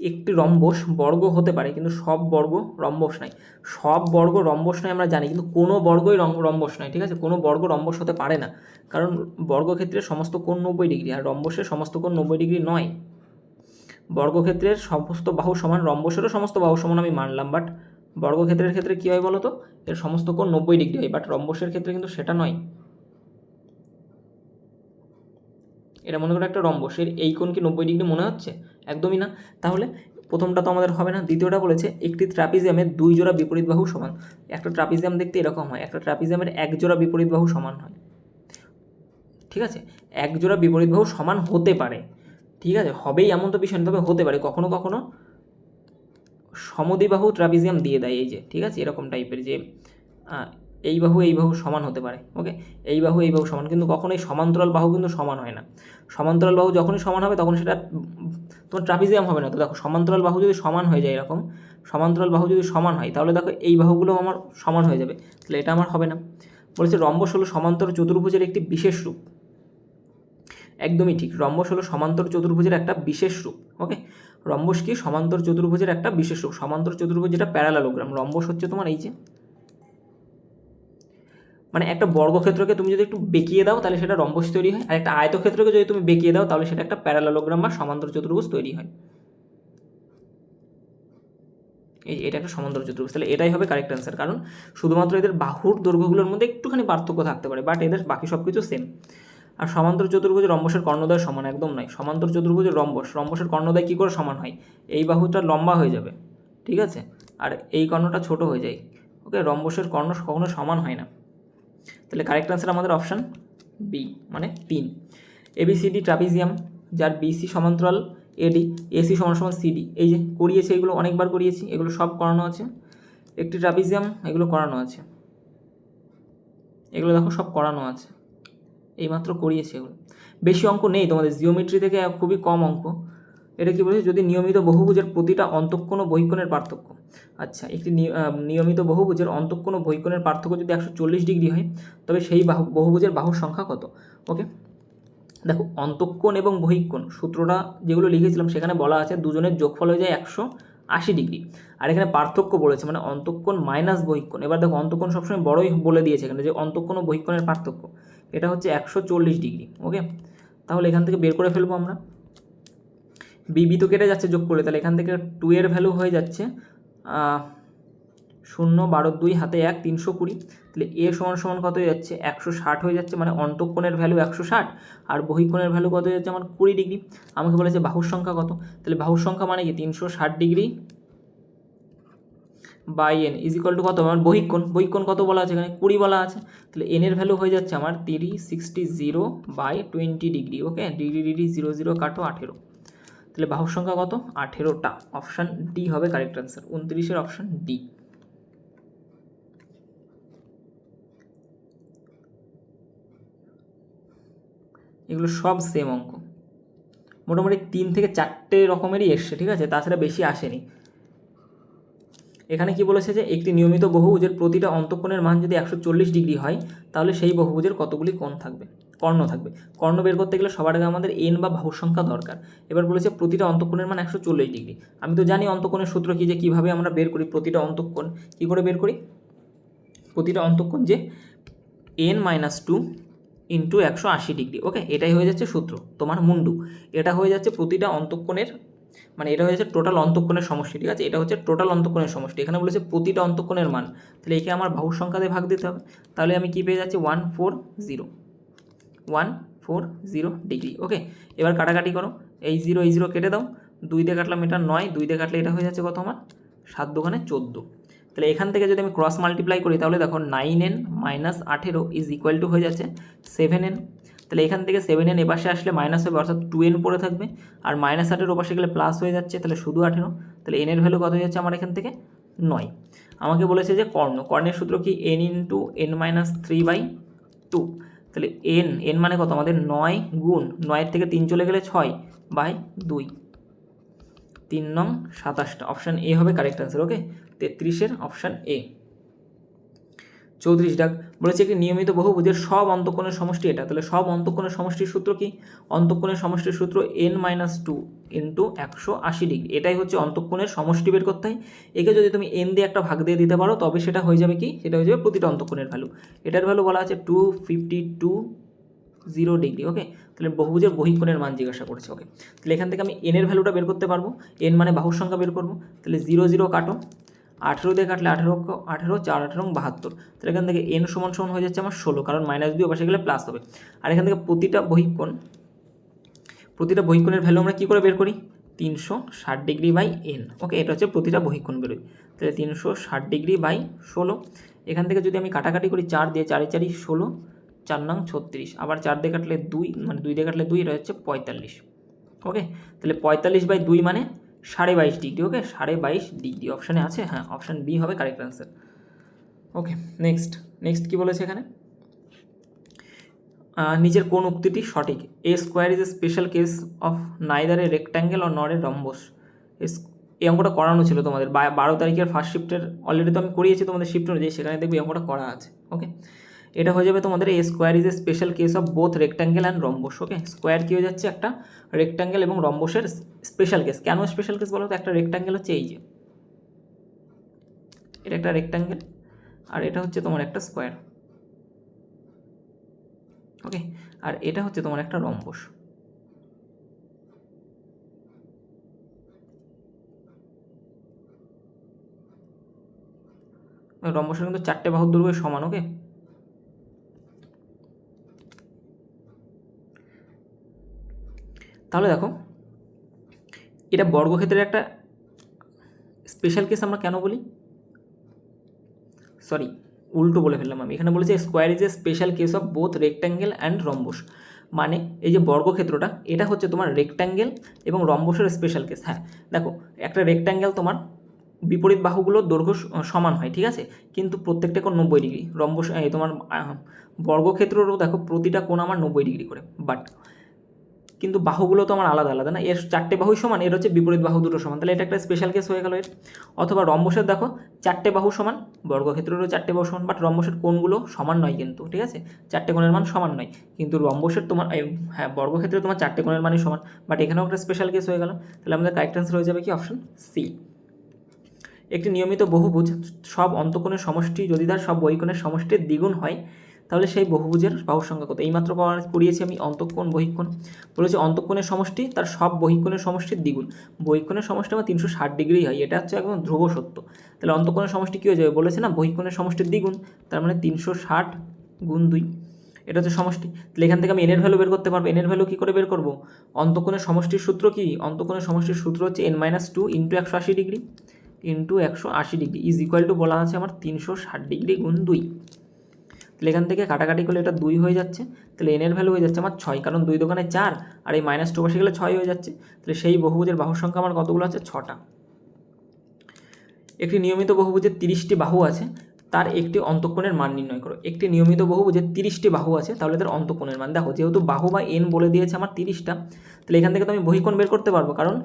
একটি রম্বস বর্গ হতে পারে কিন্তু সব বর্গ রম্বস নয়। সব বর্গ রম্বস নয় আমরা জানি, কিন্তু কোনো বর্গই রম্বস নয়। ঠিক আছে, কোনো বর্গ রম্বস হতে পারে না, কারণ বর্গক্ষেত্রে সমস্ত কোণ 90 ডিগ্রি, আর রম্বসের সমস্ত কোণ 90 ডিগ্রি নয়। বর্গক্ষেত্রের সমস্ত বাহু সমান, রম্বসেরও সমস্ত বাহু সমান আমি মানলাম, বাট বর্গক্ষেত্রের ক্ষেত্রে কী হয় বলো তো? এর সমস্ত কোণ 90 ডিগ্রি হয়, বাট রম্বসের ক্ষেত্রে কিন্তু সেটা নয়। এটা মনে করো একটা রম্বসের এই কোণ কি 90 ডিগ্রি মনে হচ্ছে? একদমই না। তাহলে প্রথমটা তো আমাদের হবে না। দ্বিতীয়টা বলেছে একটি ট্রাপিজিয়ামের 2 জোড়া বিপরীত বাহু সমান। একটা ট্রাপিজিয়াম দেখতে এরকম হয়, একটা ট্রাপিজিয়ামের 1 জোড়া বিপরীত বাহু সমান হয়। ঠিক আছে, 1 জোড়া বিপরীত বাহু সমান হতে পারে, ঠিক আছে, হবেই এমন তো বিষয় না, তবে হতে পারে। কখনো কখনো সমদ্বিবাহু ট্রাপিজিয়াম দিয়ে দেয়, এই যে, ঠিক আছে, এরকম টাইপের যে এই বাহু সমান হতে পারে। ওকে, এই বাহু সমান, কিন্তু কখনোই সমান্তরাল বাহু কিন্তু সমান হয় না। সমান্তরাল বাহু যখনই সমান হবে তখন সেটা তোমার ট্রাপিজিয়াম হবে না। তো দেখো, সমান্তরাল বাহু যদি সমান হয়ে যায়, এরকম সমান্তরাল বাহু যদি সমান হয় তাহলে দেখো এই বাহুগুলো আমার সমান হয়ে যাবে, তাহলে এটা আমার হবে না। বলেছে রম্বস হলো সমান্তর চতুর্ভুজের একটি বিশেষ রূপ। একদমই ঠিক, রম্বস হলো সমান্তর চতুর্ভুজের একটা বিশেষ রূপ। ওকে, রম্বস কি? সমান্তর চতুর্ভুজের একটা বিশেষ রূপ। সমান্তর চতুর্ভুজ যেটা প্যারালালোগ্রাম, রম্বস হচ্ছে তোমার এই যে মানে একটা বর্গক্ষেত্রকে তুমি যদি একটু বেঁকিয়ে দাও তাহলে সেটা রম্বস তৈরি হয়, আর একটা আয়তক্ষেত্রকে যদি তুমি বেঁকিয়ে দাও তাহলে সেটা একটা প্যারালেলোগ্রাম বা সমান্তর চতুর্ভুজ তৈরি হয়। এটা একটা সমান্তর চতুর্ভুজ, তাহলে এটাই হবে কারেক্ট অ্যান্সার, কারণ শুধুমাত্র এদের বাহুর দৈর্ঘ্যগুলোর মধ্যে একটুখানি পার্থক্য থাকতে পারে, বাট এদের বাকি সব কিছু সেম। আর সমান্তর চতুর্ভুজের রম্বসের কর্ণদ্বয় সমান একদম নয়। সমান্তর চতুর্ভুজের রম্বসের কর্ণদ্বয় কী করে সমান হয়? এই বাহুটা লম্বা হয়ে যাবে, ঠিক আছে, আর এই কর্ণটা ছোট হয়ে যায়। ওকে, রম্বসের কর্ণ কখনো সমান হয় না। তাহলে কারেক্ট অ্যান্সার আমাদের অপশান বি, মানে 3। এবিসিডি ট্রাপিজিয়াম, যার বিসি সমান্তরাল এডি, এসি সমান সমান সিডি, এই যে করিয়েছে, এগুলো অনেকবার করিয়েছি, এগুলো সব করানো আছে। একটি ট্রাপিজিয়াম, এগুলো করানো আছে, এগুলো দেখো সব করানো আছে, এইমাত্র করিয়েছে এগুলো। বেশি অঙ্ক নেই তোমাদের, জিওমেট্রি থেকে খুবই কম অঙ্ক। এটা কি বলেছে? যদি নিয়মিত বহুভুজের প্রতিটা অন্তঃকোণ ও বহিঃকোণের পার্থক্য, আচ্ছা, একটি নিয়মিত বহুভুজের অন্তঃকোণ ও বহিঃকোণের পার্থক্য যদি 140 ডিগ্রি হয়, তবে সেই বহুভুজের বাহুর সংখ্যা কত? ওকে, দেখো অন্তঃকোণ এবং বহিঃকোণ সূত্রটা যেগুলো লিখেছিলাম সেখানে বলা আছে দুজনের যোগফল হয়ে যায় 180 ডিগ্রি, আর এখানে পার্থক্য বলেছে মানে অন্তঃকোণ মাইনাস বহিঃকোণ। এবার দেখো অন্তঃকোণ সবসময় বড়ই বলে দিয়েছে এখানে, যে অন্তঃকোণ ও বহিঃকোণের পার্থক্য এটা হচ্ছে 140 ডিগ্রি। ওকে, তাহলে এখান থেকে বের করে ফেলবো আমরা। বিবি তো কেটে যাচ্ছে যোগ করলে, তাহলে এখান থেকে 2 এর ভ্যালু হয়ে যাচ্ছে 0, 12, 2 হাতে 1, 320। তাহলে এ সমান সমান কত হয়ে যাচ্ছে? 160 হয়ে যাচ্ছে, মানে অন্তঃকোণের ভ্যালু 160 আর বহিঃকোণের ভ্যালু কত হয়ে যাচ্ছে আমার 20 ডিগ্রি। আমাকে বলেছে বাহুর সংখ্যা কত, তাহলে বাহুর সংখ্যা মানে কি 360 degree by n is equal to কত? আমার বহিঃকোণ কত বলা আছে এখানে? 20 বলা আছে, তাহলে এন এর ভ্যালু হয়ে যাচ্ছে আমার 360 বাই 20 ডিগ্রি। ওকে, ডিগ্রি 0 কাটো 18, তাহলে বাহুর সংখ্যা কত? 18টা। অপশান ডি হবে কারেক্ট অ্যান্সার, 29-এর অপশান ডি। এগুলো সব সেম অঙ্ক, মোটামুটি 3 থেকে 4টে রকমেরই এসছে, ঠিক আছে, তাছাড়া বেশি আসেনি। এখানে কি বলেছে যে একটি নিয়মিত বহুভুজের প্রতিটা অন্তঃকোণের মান যদি 140 ডিগ্রি হয়, তাহলে সেই বহুভুজের কতগুলি কর্ণ থাকবে। কর্ণ বের করতে গেলে সবার আগে আমাদের এন বা বাহুর সংখ্যা দরকার। এবার বলেছে প্রতিটা অন্তঃকোণের মান 140 ডিগ্রি। আমি তো জানি অন্তঃকোণের সূত্র কি, যে কীভাবে আমরা বের করি প্রতিটা অন্তঃকোণ, কী করে বের করি? প্রতিটা অন্তঃকোণ যে n-2 ইন্টু 180 ডিগ্রি। ওকে, এটাই হয়ে যাচ্ছে সূত্র তোমার মুন্ডু। এটা হয়ে যাচ্ছে প্রতিটা অন্তঃকোণের, মানে এটা হয়ে যাচ্ছে টোটাল অন্তঃকোণের সমষ্টি, ঠিক আছে, এটা হচ্ছে টোটাল অন্তঃকোণের সমষ্টি। এখানে বলেছে প্রতিটা অন্তঃকোণের মান, তাহলে একে আমার বাহুর সংখ্যা দিয়ে ভাগ দিতে হবে। তাহলে আমি কী পেয়ে যাচ্ছি? 140 ডিগ্রি। ওকে, এবার কাটাকাটি করো, এই 0 কেটে দাও, 2 দিয়ে কাটলাম এটা 9, 2 দিয়ে কাটলে এটা হয়ে যাচ্ছে কত আমার? 7 দুগুণে 14। তাহলে এখান থেকে যদি আমি ক্রস মাল্টিপ্লাই করি তাহলে দেখো 9n minus 18 is equal two হয়ে যাচ্ছে 7n। তাহলে এখান থেকে 7n এপাশে আসলে মাইনাস হবে, অর্থাৎ 2n পড়ে থাকবে, আর -18 ওপাশে গেলে প্লাস হয়ে যাচ্ছে, তাহলে শুধু 18। তাহলে n এর ভ্যালু কত হয়ে যাচ্ছে আমার এখান থেকে? 9। আমাকে বলেছে যে কর্ণের সূত্র কি? n into n-3/2। তাহলে n মানে কত আমাদের? 9 গুণ 9-এর থেকে 3 চলে গেলে 6/2, 3 নং 27টা। অপশান এ হবে কারেক্ট অ্যান্সার। ওকে, 33-এর অপশান এ। 34 ডাক বলেছে একটি নিয়মিত বহুভুজের সব অন্তঃকোণের সমষ্টি এটা। তাহলে সব অন্তঃকোণের সমষ্টির সূত্র কি? অন্তঃকোণের সমষ্টির সূত্র n-2 ইন্টু 180 ডিগ্রি। এটাই হচ্ছে অন্তঃকোণের সমষ্টি বের করতে হয়। একে যদি তুমি n দিয়ে একটা ভাগ দিয়ে দিতে পারো তবে সেটা হয়ে যাবে কি? সেটা হয়ে যাবে প্রতিটা অন্তঃকোণের ভ্যালু। এটার ভ্যালু বলা আছে 252 ডিগ্রি। ওকে, তাহলে বহুভুজের বহিঃকোণের মান জিজ্ঞাসা করেছে। ওকে, তাহলে এখান থেকে আমি n এর ভ্যালুটা বের করতে পারবো, n মানে বাহুর সংখ্যা বের করবো। তাহলে 0 কাটো, 18 দিয়ে কাটলে 18, 4 18 72। তাহলে এখান থেকে n সমান হয়ে যাচ্ছে আমার 16, কারণ -2 পাশে গেলে প্লাস হবে। আর এখান থেকে প্রতিটা বহিঃকোণের ভ্যালু আমরা কী করে বের করি? 360 ডিগ্রি বাই n। ওকে, এটা হচ্ছে প্রতিটা বহিঃকোণ বেরোয়। তাহলে 360 ডিগ্রি বাই 16। এখান থেকে যদি আমি কাটাকাটি করি 4 দিয়ে, 4 4 16, 4 নং 36, আবার 4 দিয়ে কাটলে 2, মানে 2 দিয়ে কাটলে 2, এটা হচ্ছে 45। ওকে, তাহলে 45/2 মানে 22.5 ডিগ্রি। ওকে, 22.5 ডিগ্রি অপশানে আছে, হ্যাঁ, অপশান বি হবে কারেক্ট অ্যান্সার। ওকে, নেক্সট কি বলেছে এখানে? নিচের কোন উক্তিটি সঠিক? A square is a special case of neither a rectangle or nor a rhombus. এই অঙ্কটা করানো ছিল তোমাদের 12 তারিখের ফার্স্ট শিফটের, অলরেডি তো আমি করিয়েছি তোমাদের শিফট অনুযায়ী, সেখানে দেখবি অঙ্কটা করা আছে। ওকে, এটা হয়ে যাবে তোমাদের a square is a special case of both rectangle and rhombus. Okay, square কী হয়ে যাচ্ছে? একটা রেক্ট্যাঙ্গেল এবং রম্বসের স্পেশাল কেস। কেন স্পেশাল কেস বলো তো? একটা রেক্ট্যাঙ্গেল হচ্ছে এই যে, এটা একটা রেক্ট্যাঙ্গেল, আর এটা হচ্ছে তোমার একটা স্কোয়ার। ওকে, আর এটা হচ্ছে তোমার একটা রম্বস। রম্বসের কিন্তু 4টে বাহুর দৈর্ঘ্য সমান। ওকে, তাহলে দেখো এটা বর্গক্ষেত্রের একটা স্পেশাল কেস আমরা কেন বলি, সরি উল্টো বলে ফেললাম আমি, এখানে বলেছে square is a special case of both rectangle and rhombus. মানে এই যে বর্গক্ষেত্রটা এটা হচ্ছে তোমার রেক্ট্যাঙ্গেল এবং রম্বসের স্পেশাল কেস। হ্যাঁ দেখো, একটা রেক্ট্যাঙ্গেল তোমার বিপরীত বাহুগুলোর দৈর্ঘ্য সমান হয়, ঠিক আছে, কিন্তু প্রত্যেকটা কোণ 90 ডিগ্রি। রম্বস তোমার বর্গক্ষেত্রেরও দেখো প্রতিটা কোণ আমার 90 ডিগ্রি করে, বাট কিন্তু বাহুগুলো তো আমার আলাদা আলাদা না, এর 4টে বাহুই সমান, এর হচ্ছে বিপরীত বাহু দুটো সমান, তাহলে এটা একটা স্পেশাল কেস হয়ে গেল এর। অথবা রম্বসের দেখো 4টে বাহু সমান, বর্গক্ষেত্রেরও 4টে বাহু সমান, বাট রম্বসের কোণগুলো সমান নয় কিন্তু, ঠিক আছে, 4টে কোণের মান সমান নয়, কিন্তু রম্বসের তোমার হ্যাঁ বর্গক্ষেত্রে তোমার 4টে কোণের মানই সমান, বাট এখানেও একটা স্পেশাল কেস হয়ে গেল। তাহলে আমাদের কারেক্ট অ্যান্সার হয়ে যাবে কি অপশন সি। একটি নিয়মিত বহুভুজ সব অন্তঃকোণের সমষ্টি যদি তার সব বহিকোণের সমষ্টির দ্বিগুণ হয় তাহলে সেই বহুভুজের বাহুর সংখ্যা কত? এইমাত্র পড়িয়েছি আমি অন্তঃকোণ বহিকোণ, বলেছি অন্তঃকোণের সমষ্টি তার সব বহিকোণের সমষ্টির দ্বিগুণ। বহিকোণের সমষ্টি আমার 360 ডিগ্রি হয়, এটা হচ্ছে একদম ধ্রুব সত্য। তাহলে অন্তঃকোণের সমষ্টি কী হয়ে যাবে বলেছে না, বহিকোণের সমষ্টির দ্বিগুণ, তার মানে 360 গুণ 2, এটা হচ্ছে সমষ্টি। তাহলে এখান থেকে আমি এনের ভ্যালু বের করতে পারবো। এনের ভ্যালু কী করে বের করবো? অন্তঃকোণের সমষ্টির সূত্র কি? অন্তঃকোণের সমষ্টির সূত্র হচ্ছে n-2 into 180 degree into 180 degree is equal two বলা আছে আমার 360 ডিগ্রি গুণ 2। তাহলে এখান থেকে কাটাকাটি করলে এটা 2 হয়ে যাচ্ছে, তাহলে এনের ভ্যালু হয়ে যাচ্ছে আমার 6, কারণ 2 দোকানে 4 আর এই -2 বসে গেলে 6 হয়ে যাচ্ছে। তাহলে সেই বহুভুজের বাহুর সংখ্যা আমার কতগুলো আছে? 6টা। একটি নিয়মিত বহুভুজের 30টি বাহু আছে, তার একটি অন্তঃকোণের মান নির্ণয় করো। একটি নিয়মিত বহুভুজের 30টি বাহু আছে, তাহলে তার অন্তঃকোণের মান দেখো, যেহেতু বাহু বা এন বলে দিয়েছে আমার 30টা, তাহলে এখান থেকে তো আমি বহিকোণ বের করতে পারবো, কারণ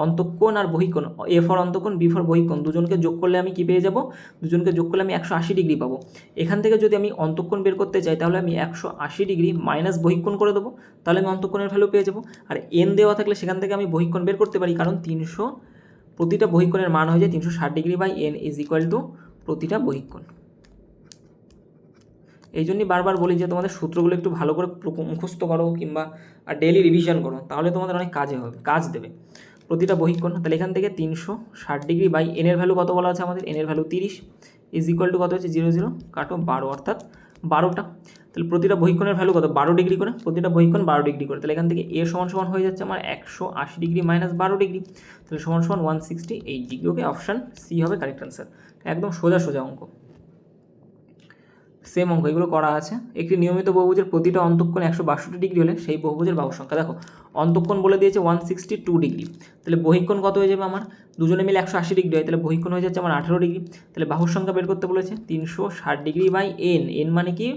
অন্তঃকোণ আর বহিকোণ, এ ফর অন্তঃকোণ বি ফর বহিকোণ, দুজনকে যোগ করলে আমি কি পেয়ে যাব? দুজনকে যোগ করলে আমি 180 ডিগ্রি পাবো। এখান থেকে যদি আমি অন্তঃকোণ বের করতে চাই তাহলে আমি 180 ডিগ্রি মাইনাস বহিকোণ করে দেবো, তাহলে আমি অন্তঃকোণের ভ্যালু পেয়ে যাবো। আর এন দেওয়া থাকলে সেখান থেকে আমি বহিকোণ বের করতে পারি, কারণ 300 প্রতিটা বহিকোণের মান হয়ে যায় 360 degree by n is equal to প্রতিটা বহিকোণ। এই জন্যই বারবার বলি যে তোমাদের সূত্রগুলো একটু ভালো করে মুখস্থ করো কিংবা ডেইলি রিভিশন করো, তাহলে তোমাদের অনেক কাজে হবে, কাজ দেবে প্রতিটা বহিকোণ। তাহলে এখান থেকে 360 ডিগ্রি বাই এনের ভ্যালু কত বলা আছে আমাদের? এনের ভ্যালু 30 ইজ ইকুয়াল টু কত হচ্ছে? 0 0 কাটো 12, অর্থাৎ 12টা। তাহলে প্রতিটা বহিকোণের ভ্যালু কত? 12 ডিগ্রি করে, প্রতিটা বহিকোণ 12 ডিগ্রি করে। তাহলে এখান থেকে এ সমান সমান হয়ে যাচ্ছে আমার 180 ডিগ্রি মাইনাস 12 ডিগ্রি, তাহলে সমান সমান 168 ডিগ্রি। ওকে, অপশান সি হবে কারেক্ট অ্যান্সার। একদম সোজা সোজা অঙ্ক, সেম অঙ্ক এগুলো করা আছে। একটি নিয়মিত বহুভুজের প্রতিটা অন্তঃকোণ 162 ডিগ্রি হলে সেই বহুভুজের বাহুর সংখ্যা দেখো, অন্তঃকোণ বলে দিয়েছে 162 ডিগ্রি, তাহলে বহিকোণ কত হয়ে যাবে আমার? দুজনে মিলে 180 ডিগ্রি হয়, তাহলে বহিকোণ হয়ে যাচ্ছে আমার 18 ডিগ্রি। তাহলে বাহুর সংখ্যা বের করতে বলেছে 360 ডিগ্রি বাই এন, এন মানে কি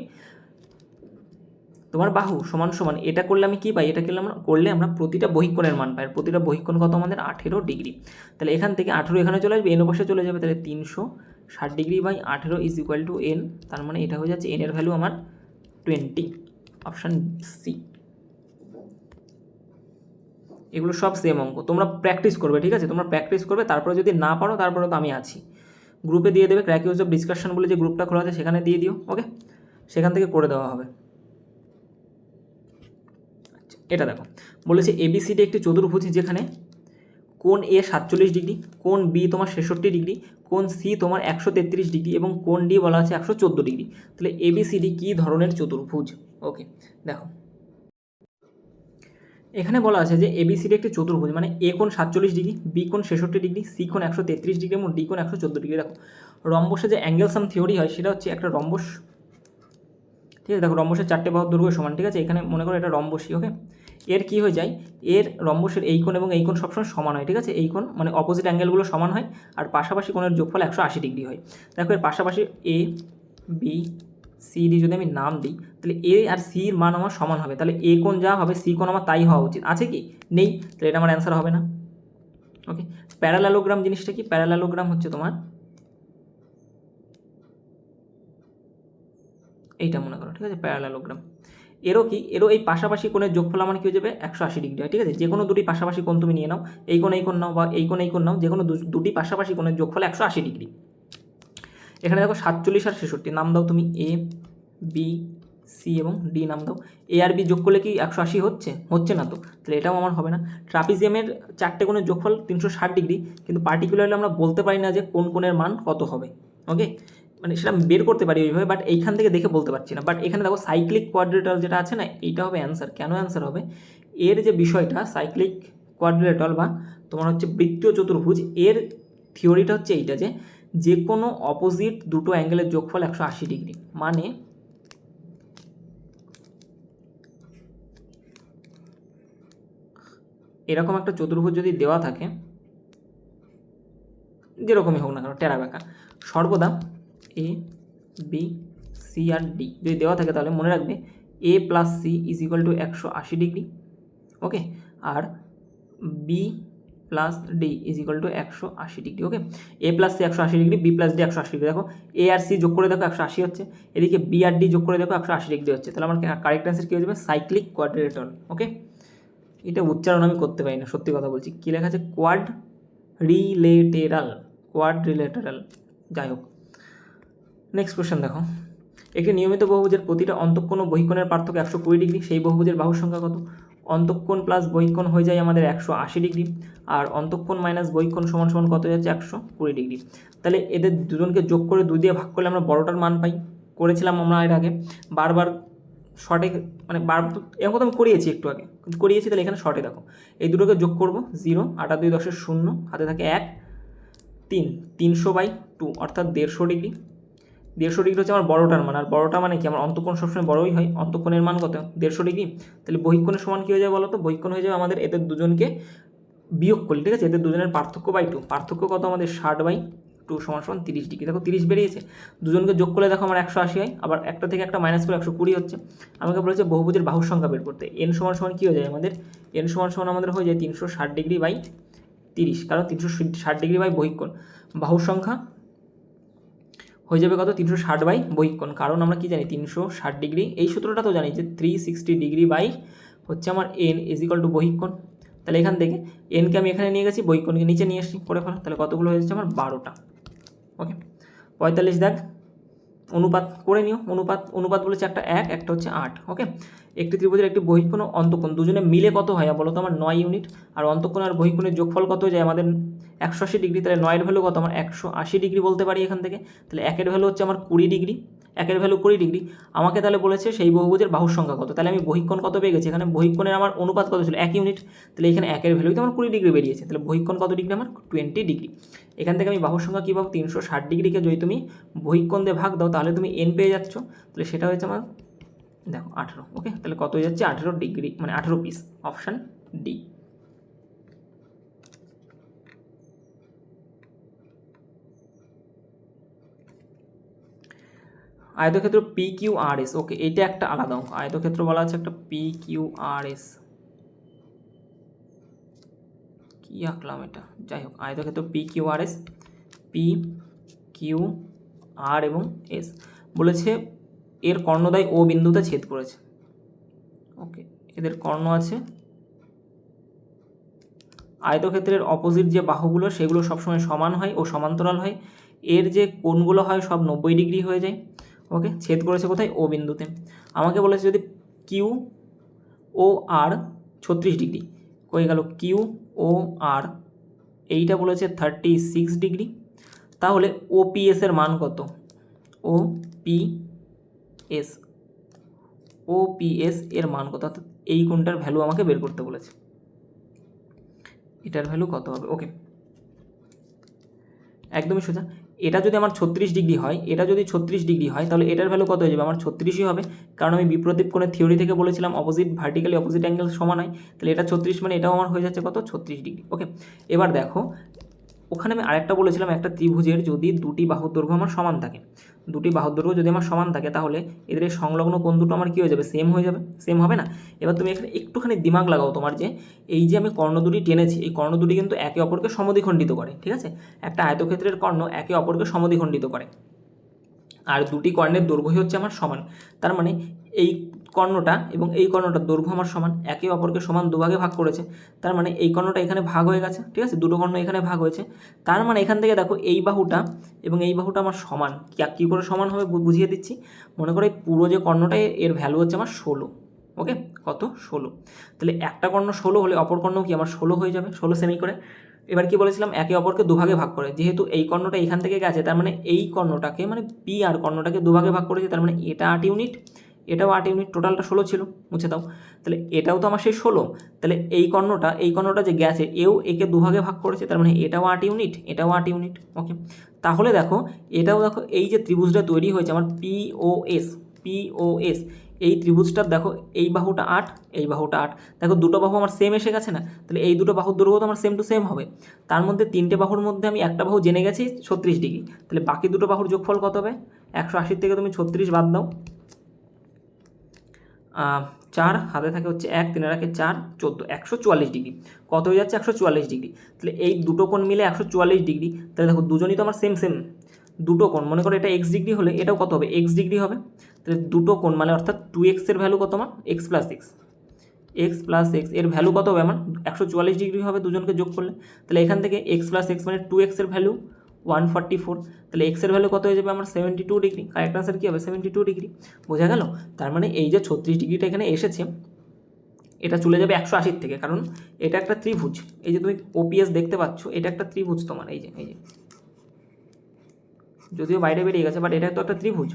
তোমার বাহু, সমান সমান এটা করলে আমি কি পাই? এটা করলে আমরা প্রতিটা বহিকোণের মান পাই, প্রতিটা বহিকোণ কত আমাদের? 18 ডিগ্রি। তাহলে এখান থেকে 18 এখানে চলে আসবে, এন পাশে চলে যাবে, তাহলে 360 degree by 18 is equal to n, তার মানে এটা হয়ে যাচ্ছে এনের ভ্যালু আমার 20, অপশান সি। এগুলো সব সেম অঙ্ক, তোমরা প্র্যাকটিস করবে, ঠিক আছে, তোমরা প্র্যাকটিস করবে, তারপরে যদি না পারো তারপরে তো আমি আছি, গ্রুপে দিয়ে দেবে, ক্র্যাক ইউজ অফ ডিসকাশন বলে যে গ্রুপটা খোলা আছে সেখানে দিয়ে দিও। ওকে, সেখান থেকে করে দেওয়া হবে। এটা দেখো, বলেছে এবিসিডি একটি চতুর্ভুজ যেখানে কোণ এ 47 ডিগ্রি, কোণ বি তোমার 66 ডিগ্রি, কোণ সি তোমার 133 ডিগ্রি এবং কোণ ডি বলা আছে 114 ডিগ্রি। তাহলে এবিসিডি কী ধরনের চতুর্ভুজ? ওকে, দেখো এখানে বলা আছে যে এবিসিডি একটি চতুর্ভুজ, মানে এ কোণ 47 ডিগ্রি, বি কোণ 66 ডিগ্রি, সি কোণ 133 ডিগ্রি এবং ডি কোণ 114 ডিগ্রি। দেখো রম্বসে যে অ্যাঙ্গেল সাম থিওরি হয় সেটা হচ্ছে একটা রম্বস, ঠিক আছে, দেখো রম্বসের 4টে বাহুর দৈর্ঘ্য সমান, ঠিক আছে, এখানে মনে করো এটা রম্বসই। ওকে, এর কি হয়ে যায়, এর রম্বসের এই কোণ এবং এই কোণ সবসময় সমান হয়, ঠিক আছে, এই কোণ মানে অপোজিট অ্যাঙ্গেলগুলো সমান হয়, আর পাশাপাশি কোণের যোগফল 180 ডিগ্রি হয়। দেখো এর পাশাপাশি এ বি সি ডি যদি আমি নাম দিই তাহলে এ আর সির মান আমার সমান হবে, তাহলে এ কোণ যা হবে সি কোণ আমার তাই হওয়া উচিত, আছে কি? নেই, তাহলে এটা আমার অ্যান্সার হবে না। ওকে, প্যারালালোগ্রাম জিনিসটা কি? প্যারালালোগ্রাম হচ্ছে তোমার এইটা মনে করো, ঠিক আছে, প্যারালালোগ্রাম। এরও কি, এরও এই পাশাপাশি কোণের যোগফল আমার কী হয়ে যাবে? 180 ডিগ্রি হয়, ঠিক আছে, যে কোনো দুটি পাশাপাশি কোণ তুমি নিয়ে নাও, এই কোণ নাও বা এই কোণ নাও, যে কোনো দুটি পাশাপাশি কোণের যোগফল 180 ডিগ্রি। এখানে দেখো 47 আর 66, নাম দাও তুমি এ বি সি এবং ডি নাম দাও। এ আর বি যোগ করলে কি 180 হচ্ছে না তো, তাহলে এটাও আমার হবে না। ট্রাপিজিয়ামের 4টে কোণের যোগফল 360 ডিগ্রি, কিন্তু পার্টিকুলারলি আমরা বলতে পারি না যে কোন কোণের মান কত হবে। ওকে, মানে সেটা বের করতে পারি ওইভাবে, বাট এইখান থেকে দেখে বলতে পারছি না। বাট এখানে দেখো সাইক্লিক কোয়াড্রিলেটারাল যেটা আছে না, এইটা হবে অ্যান্সার। কেন অ্যান্সার হবে? এর যে বিষয়টা সাইক্লিক কোয়াড্রিলেটারাল বা তোমার হচ্ছে বৃত্তীয় চতুর্ভুজ, এর থিওরিটা হচ্ছে এইটা যে কোনো অপোজিট দুটো অ্যাঙ্গেলের যোগফল 180 ডিগ্রি। মানে এরকম একটা চতুর্ভুজ যদি দেওয়া থাকে, যেরকমই হোক না কেন টেরা বেঁকা, সর্বদা এ বি সি আর ডি যদি দেওয়া থাকে, তাহলে মনে রাখবে A plus C is equal to 180 degree. Okay, আর B plus D is equal to 180 degree. Okay, A plus C 180 degree, B plus D 180 degree. দেখো এ আর সি যোগ করে দেখো 180 হচ্ছে, এদিকে বি আর ডি যোগ করে দেখো 180 ডিগ্রি হচ্ছে, তাহলে আমার কারেক্ট অ্যান্সার কী হয়ে যাবে? Cyclic quadrilateral. ওকে, এটা উচ্চারণ আমি করতে পারি না, সত্যি কথা বলছি। কী লেখা আছে? কোয়াড্রিলেটারাল। যাই হোক, নেক্সট কোয়েশ্চেন দেখো। একটি নিয়মিত বহুভুজের প্রতিটা অন্তঃকোণ ও বহিঃকোণের পার্থক্য 120 ডিগ্রি, সেই বহুভুজের বাহুর সংখ্যা কত? অন্তঃকোণ প্লাস বহিঃকোণ হয়ে যায় আমাদের 180 ডিগ্রি, আর অন্তঃকোণ মাইনাস বহিঃকোণ সমান সমান কত যাচ্ছে? 120 ডিগ্রি। তাহলে এদের দুজনকে যোগ করে 2 দিয়ে ভাগ করলে আমরা বড়টার মান পাই। করেছিলাম আমরা এর আগে, বারবার শর্টে, মানে বারবার এরকম কথা আমি করিয়েছি একটু আগে, কিন্তু করিয়েছি। তাহলে এখানে শর্টে দেখো, এই দুটোকে যোগ করবো, 0 8 2 10 0, হাতে থাকে 1, 300/2 অর্থাৎ 150 ডিগ্রি। 150 ডিগ্রি হচ্ছে আমার বড়টার মান, আর বড়টা মানে কি? আমার অন্তঃকোণ সবসময় বড়ই হয়, অন্তঃকোণের মান কত? 150 ডিগ্রি। তাহলে বহিঃকোণের সমান কী হয়ে যাবে বলো তো? বহিঃকোণ হয়ে যাবে আমাদের এদের দুজনকে বিয়োগ করলে, ঠিক আছে, এদের দুজনের পার্থক্য বাই 2। পার্থক্য কত আমাদের? 60/2 সমান 30 ডিগ্রি। দেখো 30 বেরিয়েছে, দুজনকে যোগ করলে দেখো আমার 180 হয়, আবার একটা থেকে একটা মাইনাস করে 120 হচ্ছে। আমাকে বলেছে বহুভুজের বাহুর সংখ্যা বের করতে। এন সমান সমান কী হয়ে যায় আমাদের? এন সমান সমান আমাদের হয়ে যায় 360 ডিগ্রি বাই 30, কারণ 360 ডিগ্রি বাই বহিঃকোণ, বাহুর সংখ্যা হয়ে যাবে কত? 360 বাই বহিঃকোণ। কারণ আমরা কি জানি? 360 ডিগ্রি, এই সূত্রটা তো জানি যে 360 ডিগ্রি বাই হচ্ছে আমার এন ইজ ইকুয়াল টু বহিঃকোণ। তাহলে এখান থেকে এনকে আমি এখানে নিয়ে গেছি, বহিঃকোণকে নিচে নিয়ে আসছি, করে ফেলো। তাহলে কতগুলো হয়ে যাচ্ছে আমার? 12টা। ওকে, 45 দেখ, অনুপাত করে নিও। অনুপাত বলেছে একটা 1, একটা হচ্ছে 8। ওকে, একটি ত্রিভুজের একটি বহিঃকোণ ও অন্তঃকোণ দুজনে মিলে কত হয় বলো তো আমার? 9 ইউনিট। আর অন্তঃকোণ আর বহিঃকোণের যোগফল কত হয়ে যায় আমাদের? 180 ডিগ্রি। তাহলে 9 এর ভ্যালু কত? আমার 180 ডিগ্রি বলতে পারি এখান থেকে। তাহলে 1 এর ভ্যালু হচ্ছে আমার 20 ডিগ্রি, 1 এর ভ্যালু 20 ডিগ্রি। আমাকে তাহলে বলেছে সেই বহুভুজের বাহুর সংখ্যা কত। তাহলে আমি বহিঃকোণ কত পেয়ে গেছি? এখানে বহিঃকোণের আমার অনুপাত কত ছিল? 1 ইউনিট। তাহলে এখানে 1 এর ভ্যালুতে আমার 20 ডিগ্রি বেরিয়েছে। তাহলে বহিঃকোণ কত ডিগ্রি? আমার 20 ডিগ্রি। এখান থেকে আমি বাহুর সংখ্যা কী পাবো? 360 ডিগ্রিকে যদি তুমি বহিঃকোণ দিয়ে ভাগ দাও, তাহলে তুমি এন পেয়ে যাচ্ছ। তাহলে সেটা হচ্ছে আমার, দেখো 18। ওকে, তাহলে কত হয়ে যাচ্ছে? 18 ডিগ্রি, মানে 18 পিস। Option D. আয়তক্ষেত্র পি কিউ আর এস। ওকে, এইটা একটা আলাদা অঙ্ক। আয়তক্ষেত্র বলা আছে একটা পি কিউ আর এস, কি আঁকলাম এটা? যাই হোক, আয়তক্ষেত্র P Q R S, P Q R এবং এস বলেছে এর কর্ণদ্বয় ও বিন্দুতে ছেদ করেছে। ওকে, এদের কর্ণ আছে। আয়তক্ষেত্রের অপোজিট যে বাহুগুলো সেগুলো সবসময় সমান হয় ও সমান্তরাল হয়। এর যে কোণগুলো হয় সব 90 ডিগ্রি হয়ে যায়। ওকে, ছেদ করেছে কোথায়? ও বিন্দুতে। আমাকে বলেছে যদি কিউ ও আর 36 ডিগ্রি, হয়ে গেল কিউ ও আর, এইটা বলেছে 36 ডিগ্রি, তাহলে ওপিএস এর মান কত? ওপিএস এর মান কত? অর্থাৎ এই কোণটার ভ্যালু আমাকে বের করতে বলেছে, এটার ভ্যালু কত হবে? ওকে, একদমই সোজা। এটা যদি আমার 36 ডিগ্রি হয়, এটা যদি 36 ডিগ্রি হয়, তাহলে এটার ভ্যালু কত হয়ে যাবে? আমার 36ই হবে, কারণ আমি বিপ্রতীপ কোণের থিওরি থেকে বলেছিলাম অপোজিট ভার্টিক্যালি অপোজিট অ্যাঙ্গেল সমান হয়। তাহলে এটা 36, মানে এটাও আমার হয়ে যাচ্ছে কত? 36 ডিগ্রি। ওকে, এবার দেখো ওখানে আমি আরেকটা বলেছিলাম, একটা ত্রিভুজের যদি দুটি বাহুর দৈর্ঘ্য আমার সমান থাকে, দুটি বাহুর দৈর্ঘ্য যদি আমার সমান থাকে, তাহলে এদের এই সংলগ্ন কোণ দুটো আমার কী হয়ে যাবে? সেম হয়ে যাবে। সেম হবে না? এবার তুমি এখানে একটুখানি দিমাগ লাগাও তোমার, যে এই যে আমি কর্ণ দুটি টেনেছি, এই কর্ণ দুটি কিন্তু একে অপরকে সমদ্বিখণ্ডিত করে, ঠিক আছে? একটা আয়তক্ষেত্রের কর্ণ একে অপরকে সমদ্বিখণ্ডিত করে, আর দুটি কর্ণের দৈর্ঘ্য হচ্ছে আমার সমান। তার মানে এই কর্ণটা এবং এই কর্ণটার দৈর্ঘ্য আমার সমান, একে অপরকে সমান দুভাগে ভাগ করেছে, তার মানে এই কর্ণটা এখানে ভাগ হয়ে গেছে, ঠিক আছে, দুটো কর্ণ এখানে ভাগ হয়েছে, তার মানে এখান থেকে দেখো এই বাহুটা এবং এই বাহুটা আমার সমান। কী করে সমান হবে বুঝিয়ে দিচ্ছি। মনে করো এই পুরো যে কর্ণটা এর ভ্যালু হচ্ছে আমার 16, ওকে, কত 16, তাহলে একটা কর্ণ 16 হলে অপর কর্ণ কি আমার 16 হয়ে যাবে, 16 সেমি করে। এবার কি বলেছিলাম, একে অপরকে দুভাগে ভাগ করে, যেহেতু এই কর্ণটা এখান থেকে গেছে তার মানে এই কর্ণটাকে মানে পি আর কর্ণটাকে দুভাগে ভাগ করেছে, তার মানে এটা 8 ইউনিট, এটাও 8 ইউনিট, টোটালটা 16 ছিল, মুছে দাও। তাহলে এটাও তো আমার সেই 16, তাহলে এই কর্ণটা যে গেছে এও একে দুভাগে ভাগ করেছে, তার মানে এটাও 8 ইউনিট, এটাও 8 ইউনিট, ওকে। তাহলে দেখো এটাও দেখো এই যে ত্রিভুজটা তৈরি হয়েছে আমার পিওএস, এই ত্রিভুজটার দেখো এই বাহুটা 8, এই বাহুটা 8, দেখো দুটো বাহু আমার সেম এসে গেছে না, তাহলে এই দুটো বাহুর দৈর্ঘ্য তো আমার সেম টু সেম হবে। তার মধ্যে তিনটে বাহুর মধ্যে আমি একটা বাহু জেনে গেছি 36 ডিগ্রি, তাহলে বাকি দুটো বাহুর যোগফল কত হবে, 180 থেকে তুমি 36 বাদ দাও, 4 হাতে থাকে হচ্ছে 1, 3 রাখে 4, 14, 144 ডিগ্রি, কত হয়ে যাচ্ছে 144 ডিগ্রি। তাহলে এই দুটো কোণ মিলে 144 ডিগ্রি, তাহলে দেখো দুজনই তো আমার সেম দুটো কোণ, মনে করো এটা এক্স ডিগ্রি হলে এটাও কত হবে, এক্স ডিগ্রি হবে, তাহলে দুটো কোণ মানে অর্থাৎ 2x এর ভ্যালু কত আমার, এক্স প্লাস এক্স এর ভ্যালু কত হবে আমার 144 ডিগ্রি হবে দুজনকে যোগ করলে। তাহলে এখান থেকে এক্স প্লাস এক্স মানে 2x এর ভ্যালু 144, তাহলে এক্স এর ভ্যালু কত হয়ে যাবে আমার 72 ডিগ্রি, কারেক্ট আনসার কী হবে 72 ডিগ্রি, বোঝা গেল। তার মানে এই যে 36 ডিগ্রিটা এখানে এসেছে এটা চলে যাবে 180 থেকে, কারণ এটা একটা ত্রিভুজ, এই যে তুমি ওপিএস দেখতে পাচ্ছ এটা একটা ত্রিভুজ তোমার, এই যে যদিও বাইরে বেরিয়ে গেছে বাট এটা তো একটা ত্রিভুজ,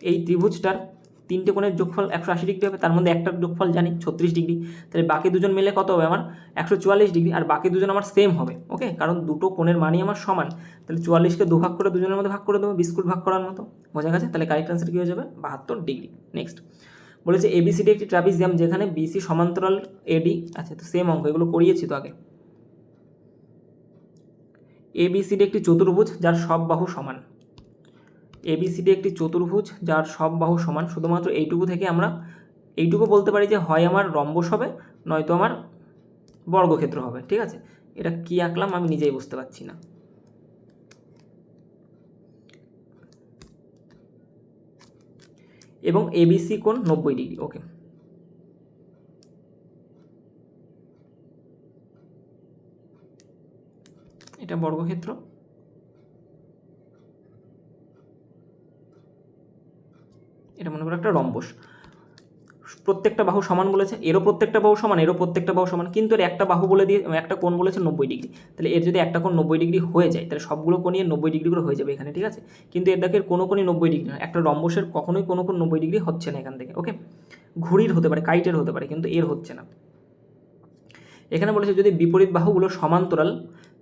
এই ত্রিভুজটার তিনটে কোণের যোগফল 180 ডিগ্রি হবে, তার মধ্যে একটার যোগফল জানি 36 ডিগ্রি, তাহলে বাকি দুজন মিলে কত হবে আমার 144 ডিগ্রি, আর বাকি দুজন আমার সেম হবে, ওকে, কারণ দুটো কোণের মানই আমার সমান, তাহলে 44কে দুভাগ করে দুজনের মধ্যে ভাগ করে দেবো, বিস্কুট ভাগ করার মতো, বোঝা গেছে। তাহলে কারেক্ট আনসার কী হয়ে যাবে 72 ডিগ্রি। নেক্সট বলেছে এবিসিডি একটি ট্রাপিজিয়াম যেখানে বিসি সমান্তরাল এডি, আচ্ছা তো সেম অঙ্ক, এগুলো করিয়েছি তো আগে। এবিসিডি একটি চতুর্ভুজ যার সব বাহু সমান, এবিসিডি একটি চতুর্ভুজ যার সব বাহু সমান, শুধুমাত্র এইটুকু থেকে আমরা এইটুকু বলতে পারি যে হয় আমার রম্বস হবে নয়তো আমার বর্গক্ষেত্র হবে, ঠিক আছে। এটা কি আঁকলাম আমি নিজেই বুঝতে পারছি না, এবং এবিসি কোণ 90 ডিগ্রি, ওকে। এটা বর্গক্ষেত্র, এটা মনে করো একটা রম্বস, প্রত্যেকটা বাহু সমান বলেছে, এরও প্রত্যেকটা বাহু সমান, এরও প্রত্যেকটা বাহু সমান, কিন্তু এর একটা বাহু বলে দিয়ে একটা কোণ বলেছে 90 ডিগ্রি, তাহলে এর যদি একটা কোণ 90 ডিগ্রি হয়ে যায় তাহলে সবগুলো কোণই 90 ডিগ্রি করে হয়ে যাবে এখানে, ঠিক আছে। কিন্তু এর দেখে কোনো কোণই 90 ডিগ্রি নয়, একটা রম্বসের কখনোই কোনো কোণ 90 ডিগ্রি হচ্ছে না এখান থেকে, ওকে। ঘুড়ির হতে পারে, কাইটের হতে পারে, কিন্তু এর হচ্ছে না। এখানে বলেছে যদি বিপরীত বাহুগুলো সমান্তরাল,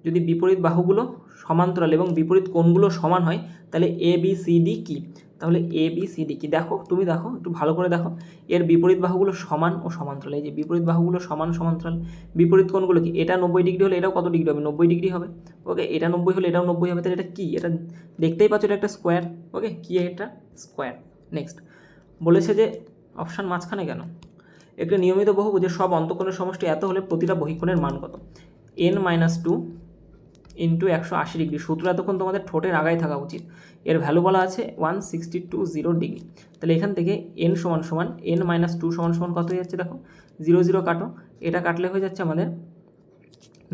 যদি বিপরীত বাহুগুলো সমান্তরাল এবং বিপরীত কোণগুলো সমান হয় তাহলে এ বি সি ডি কী, তাহলে এ বি সি ডি কি, দেখো তুমি দেখো একটু ভালো করে দেখো, এর বিপরীত বাহুগুলো সমান ও সমান্তরাল, এই যে বিপরীত বাহুগুলো সমান সমান্তরাল, বিপরীত কোণগুলো কি, এটা 90 ডিগ্রি হলে এটাও কত ডিগ্রি হবে 90 ডিগ্রি হবে, ওকে, এটা 90 হলে এটাও 90 হবে, তাহলে এটা কি, এটা দেখতেই পাচ্ছ এটা একটা স্কোয়ার, ওকে, কি এটা স্কোয়ার। নেক্সট বলেছে যে অপশান মাঝখানে কেন, একটি নিয়মিত বহুভুজের সব অন্তঃকোণের সমষ্টি এত হলে প্রতিটা বহিঃকোণের মান কত, n-2 ইন্টু 180 ডিগ্রি, সূত্র এতক্ষণ তোমাদের ঠোঁটের আগায় থাকা উচিত, এর ভ্যালু বলা আছে 1620 ডিগ্রি, তাহলে এখান থেকে n সমান n-2 সমান কত হয়ে যাচ্ছে দেখো 0 0 কাটো, এটা কাটলে হয়ে যাচ্ছে আমাদের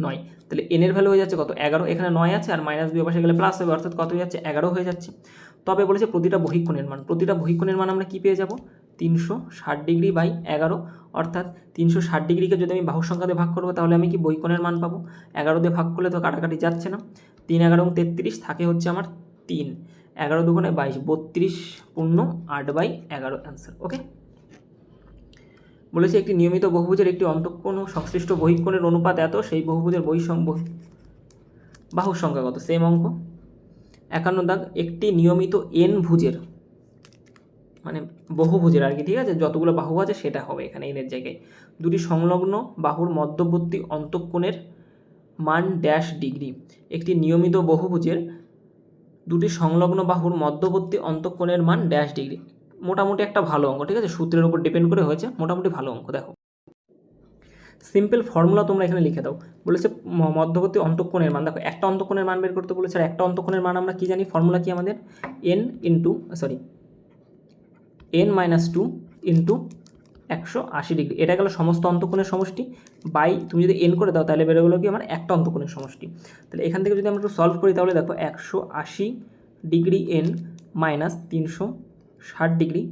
9, তাহলে n এর ভ্যালু হয়ে যাচ্ছে কত 11, এখানে 9 আছে আর -2 পাশে গেলে প্লাস হবে, অর্থাৎ কত হয়ে যাচ্ছে 11 হয়ে যাচ্ছে। তবে বলেছে প্রতিটা বহিঃকোণের মান, প্রতিটা বহিঃকোণের মান আমরা কী পেয়ে যাব 360 ডিগ্রি বাই 11, অর্থাৎ 360 ডিগ্রিকে যদি আমি বাহুর সংখ্যা দিয়ে ভাগ করবো তাহলে আমি কি বহিঃকোণের মান পাবো, 11 দিয়ে ভাগ করলে তো কাটাকাটি যাচ্ছে না, 3 11 এবং 33 থাকে হচ্ছে আমার 3, 11 দুগুণে 22, 32 পূর্ণ 8/11 অ্যান্সার, ওকে। বলেছে একটি নিয়মিত বহুভুজের একটি অন্তঃকোণ ও সংশ্লিষ্ট বহিঃকোণের অনুপাত এত, সেই বহুভুজের বাহুর সংখ্যা কত, সেম অঙ্ক। 51 দাগ, একটি নিয়মিত এন ভুজের মানে বহুভুজের আর কি, ঠিক আছে, যতগুলো বাহু আছে সেটা হবে এখানে এনের জায়গায়, দুটি সংলগ্ন বাহুর মধ্যবর্তী অন্তঃকোণের মান ড্যাশ ডিগ্রি, একটি নিয়মিত বহুভুজের দুটি সংলগ্ন বাহুর মধ্যবর্তী অন্তঃকোণের মান ড্যাশ ডিগ্রি, মোটামুটি একটা ভালো অঙ্ক, ঠিক আছে, সূত্রের উপর ডিপেন্ড করে হয়েছে, মোটামুটি ভালো অঙ্ক। দেখো সিম্পল ফর্মুলা তোমরা এখানে লিখে দাও, বলেছে মধ্যবর্তী অন্তঃকোণের মান, দেখো একটা অন্তঃকোণের মান বের করতে বলেছে, আর একটা অন্তঃকোণের মান আমরা কি জানি, ফর্মুলা কি আমাদের n-2 ইন্টু 180 ডিগ্রি। এটা গেল সমস্ত অন্তঃকোণের সমষ্টি বাই তুমি যদি এন করে দাও তাহলে বেরো গেলো কি আমার একটা অন্তঃকোণের সমষ্টি। তাহলে এখান থেকে যদি আমরা একটু সলভ করি তাহলে দেখো 180 degree n minus 360 degree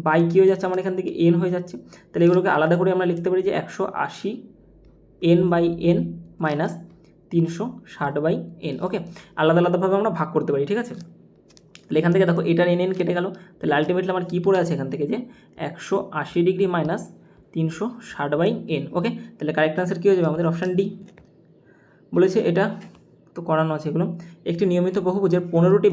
by কী হয়ে যাচ্ছে আমার এখান থেকে এন হয়ে যাচ্ছে। তাহলে এগুলোকে আলাদা করে আমরা লিখতে পারি যে 180 n by n minus 360 by n. Okay, আলাদা আলাদাভাবে আমরা ভাগ করতে পারি, ঠিক আছে। তাহলে এখান থেকে দেখো এটার এন এন কেটে গেল, তাহলে আলটিমেটলি আমার কী পড়ে আছে এখান থেকে যে 180 ডিগ্রি মাইনাস 360 বাই এন। ওকে, তাহলে কারেক্ট আনসার কী হয়ে যাবে আমাদের অপশান ডি। বলেছে এটা তো করানো আছে এগুলো। একটি নিয়মিত বহুভুজের 15টি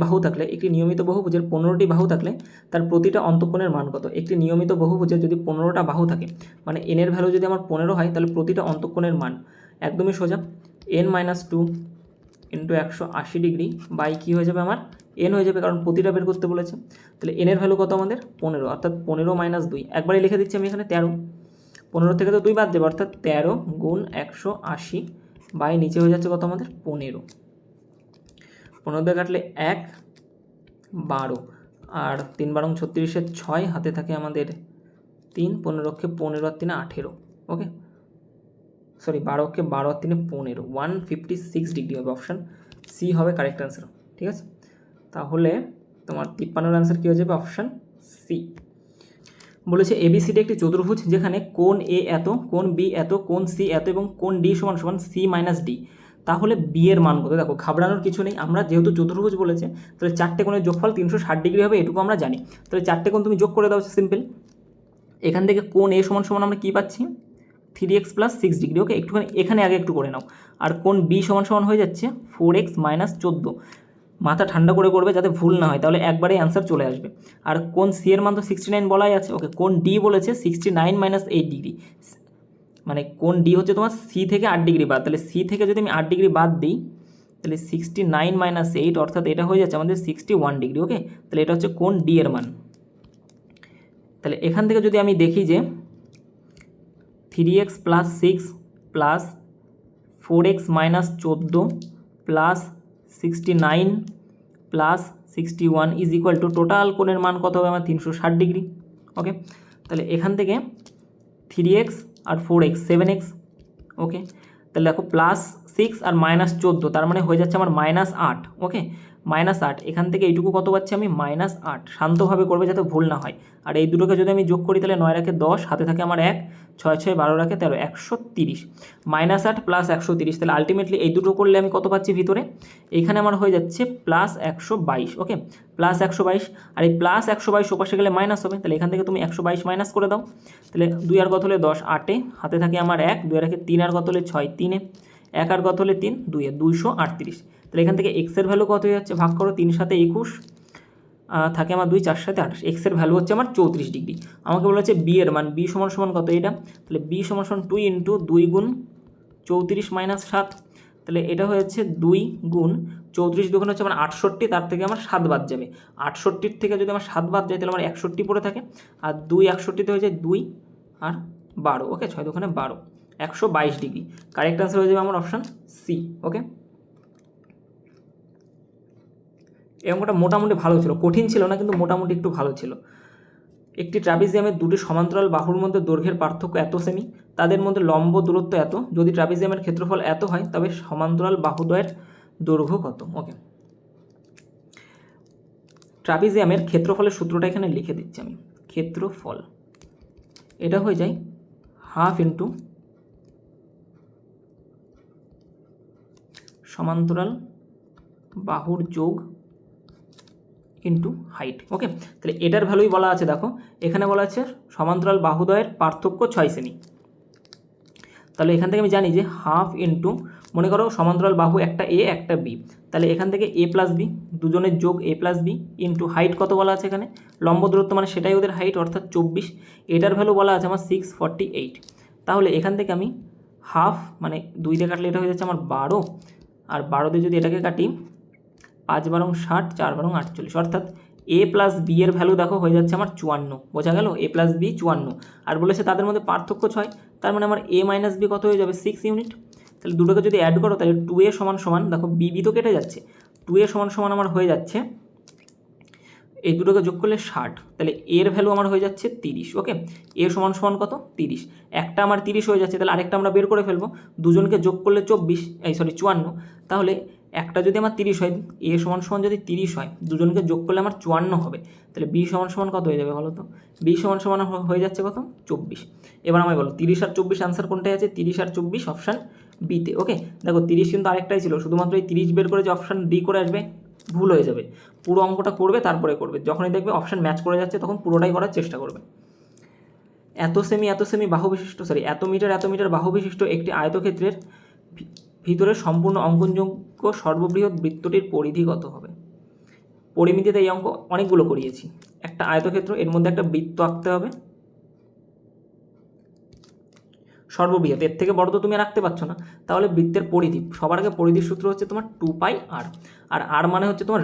বাহু থাকলে তার প্রতিটা অন্তঃকোণের মান কত? একটি নিয়মিত বহুভুজের যদি 15টা বাহু থাকে মানে এনের ভ্যালু যদি আমার 15 হয় তাহলে প্রতিটা অন্তঃকোণের মান একদমই সোজা n minus 2 into 180 degree by কী হয়ে যাবে আমার এন হয়ে যাবে, কারণ প্রতিটা বের করতে বলেছে। তাহলে এনের ভ্যালু কত আমাদের 15, অর্থাৎ 15 মাইনাস 2, একবারে লিখে দিচ্ছি আমি এখানে 13। 15 থেকে তো 2 বাদ দেবে, অর্থাৎ 13 গুণ 180 বাই নিচে হয়ে যাচ্ছে কত আমাদের 15। 15 দিয়ে কাটলে 1, 12 আর 3 12 36 6 হাতে থাকে আমাদের 3, 15 15 আর 3 18। ওকে, সরি 12 12 আর 3 15, 156 ডিগ্রি হবে। অপশান সি হবে কারেক্ট অ্যান্সার, ঠিক আছে। তাহলে তোমার 53 অ্যান্সার কী হয়ে যাবে? Option C. বলেছে এবিসিডি একটি চতুর্ভুজ যেখানে কোণ এ এত, কোণ বি এত, কোণ সি এত এবং কোণ ডি সমান সমান সি মাইনাস ডি। তাহলে বি এর মান কত? দেখো ঘাবড়ানোর কিছু নেই, আমরা যেহেতু চতুর্ভুজ বলেছে তাহলে 4টে কোণের যোগফল 360 ডিগ্রি হবে, এটুকু আমরা জানি। তাহলে 4টে কোণ তুমি যোগ করে দাও, সিম্পল। এখান থেকে কোণ এ সমান সমান আমরা কী পাচ্ছি? 3x plus 6 degree. ওকে, একটুখানি এখানে আগে একটু করে নাও। আর কোণ বি সমান সমান হয়ে যাচ্ছে 4x মাইনাস 14। মাথা ঠান্ডা করে করবে যাতে ভুল না হয়, তাহলে একবারে অ্যান্সার চলে আসবে। আর কোণ সি এর মান তো 69 বলাই আছে। ওকে, কোণ ডি বলেছে 69 মাইনাস 8 ডিগ্রি, মানে কোণ ডি হচ্ছে তোমার সি থেকে 8 ডিগ্রি বাদ। তাহলে সি থেকে যদি আমি 8 ডিগ্রি বাদ দিই তাহলে 69 মাইনাস 8 অর্থাৎ এটা হয়ে যাচ্ছে আমাদের 61 ডিগ্রি। ওকে, তাহলে এটা হচ্ছে কোণ ডি এর মান। তাহলে এখান থেকে যদি আমি দেখি যে 3x plus 6 plus 4x minus 14 plus 69 plus 61 is equal two total কোণের মান কত হবে আমার? 360 ডিগ্রি। ওকে, তাহলে এখান থেকে 3x আর 4x 7x। ওকে, তাহলে দেখো প্লাস 6 আর মাইনাস 14 তার মানে হয়ে যাচ্ছে আমার মাইনাস 8। ওকে, মাইনাস 8, এখান থেকে এইটুকু কত পাচ্ছি আমি? মাইনাস 8। শান্তভাবে করবে যাতে ভুল না হয়। আর এই দুটোকে যদি আমি যোগ করি তাহলে 9 রাখে 10, হাতে থাকে আমার 1, 6 6 12 রাখে 13, 130। মাইনাস 8 প্লাস 130, তাহলে আলটিমেটলি এই দুটো করলে আমি কত পাচ্ছি ভিতরে? এইখানে আমার হয়ে যাচ্ছে প্লাস 122। ওকে, প্লাস 122, আর এই প্লাস 122 ওপাশে গেলে মাইনাস হবে, তাহলে এখান থেকে তুমি 122 মাইনাস করে দাও। তাহলে 2 আর কত হলে 10, 8, হাতে থাকে আমার 1, 2 রাখে 3 আর কত হলে 6, 3, 1 আর কত হলে 3, 2, 238। তাহলে এখান থেকে এক্সের ভ্যালু কত হয়ে যাচ্ছে? ভাগ করো, 3 7 21, থাকে আমার 2, 4 7 28। এক্সের ভ্যালু হচ্ছে আমার 34 ডিগ্রি। আমাকে বলেছে বি এর মান, বি সমান সমান কত এটা? তাহলে বি সমান সমান 2 ইন্টু 2 গুণ 34 মাইনাস 7। তাহলে এটা হয়েছে 2 গুণ 34 দুগুণ হচ্ছে আমার 68, তার থেকে আমার 7 বাদ যাবে। 68 থেকে যদি আমার 7 বাদ যায় তাহলে আমার 61 পড়ে থাকে, আর 2 61তে হয়ে যায় 2 আর 12। ওকে, 6 দুগুণে 12, 122 ডিগ্রি। কারেক্ট আনসার হয়ে যাবে আমার অপশান সি। ওকে, এই অঙ্কটা মোটামুটি ভালো ছিল, কঠিন ছিল না কিন্তু মোটামুটি একটু ভালো ছিল। একটি ট্রাপিজিয়ামের দুটি সমান্তরাল বাহুর মধ্যে দৈর্ঘ্যের পার্থক্য এত সেমি, তাদের মধ্যে লম্ব দূরত্ব এত, যদি ট্রাপিজিয়ামের ক্ষেত্রফল এত হয় তবে সমান্তরাল বাহুদ্বয়ের দৈর্ঘ্য কত? ওকে, ট্রাপিজিয়ামের ক্ষেত্রফলের সূত্রটা এখানে লিখে দিচ্ছি আমি। ক্ষেত্রফল এটা হয়ে যায় হাফ ইন্টু সমান্তরাল বাহুর যোগ ইন্টু হাইট। ওকে, তাহলে এটার ভ্যালুই বলা আছে, দেখো এখানে বলা আছে সমান্তরাল বাহুদ্বয়ের পার্থক্য 6 সেমি। তাহলে এখান থেকে আমি জানি যে হাফ ইন্টু, মনে করো সমান্তরাল বাহু একটা এ একটা বি, তাহলে এখান থেকে এ প্লাস বি, দুজনের যোগ এ প্লাস বি ইন্টু হাইট কত বলা আছে এখানে? লম্ব দূরত্ব মানে সেটাই ওদের হাইট, অর্থাৎ 24। এটার ভ্যালু বলা আছে আমার 648। তাহলে এখান থেকে আমি হাফ মানে 2 দিয়ে কাটলে এটা হয়ে যাচ্ছে আমার 12, আর 12 দিয়ে যদি এটাকে কাটি 5 12 60, 4 12 48, অর্থাৎ এ প্লাস বি এর ভ্যালু দেখো হয়ে যাচ্ছে আমার 54। বোঝা গেল? এ প্লাস বি 54, আর বলেছে তাদের মধ্যে পার্থক্য 6, তার মানে আমার এ মাইনাস বি কত হয়ে যাবে? 6 ইউনিট। তাহলে দুটোকে যদি অ্যাড করো তাহলে 2a সমান সমান, দেখো বি বি তো কেটে যাচ্ছে, 2a সমান সমান আমার হয়ে যাচ্ছে এই দুটোকে যোগ করলে 60, তাহলে এর ভ্যালু আমার হয়ে যাচ্ছে 30। ওকে, এ সমান সমান কত? 30। একটা আমার 30 হয়ে যাচ্ছে, তাহলে আরেকটা আমরা বের করে ফেলবো। দুজনকে যোগ করলে 54, তাহলে একটা যদি আমার 30 হয়, এ সমান সমান যদি 30 হয়, দুজনকে যোগ করলে আমার 54 হবে। তাহলে বি সমান সমান কত হয়ে যাবে বলো তো? বি সমান সমান হয়ে যাচ্ছে কত? 24। এবার আমায় বলো 30 আর 24 আনসার কোনটায় আছে? 30 আর 24 অপশান বিতে। ওকে, দেখো 30 কিন্তু আরেকটাই ছিল, শুধুমাত্র এই 30 বের করে যে অপশান ডি করে আসবে ভুল হয়ে যাবে। পুরো অঙ্কটা করবে, তারপরে করবে। যখনই দেখবে অপশান ম্যাচ করে যাচ্ছে তখন পুরোটাই করার চেষ্টা করবে। এত সেমি বাহু বিশিষ্ট, এত মিটার বাহু বিশিষ্ট একটি আয়তক্ষেত্রের ভিতরে সম্পূর্ণ অঙ্কনযোগ্য সর্ববৃহৎ বৃত্তটির পরিধি কত হবে? পরিমিতিতে এই অঙ্ক অনেকগুলো করিয়েছি। একটা আয়তক্ষেত্র, এর মধ্যে একটা বৃত্ত আঁকতে হবে সর্ববৃহৎ, এর থেকে বড় তো তুমি রাখতে পারছো না, তাহলে বৃত্তের পরিধি, সবার আগে পরিধির সূত্র হচ্ছে তোমার 2πr, আর আর মানে হচ্ছে তোমার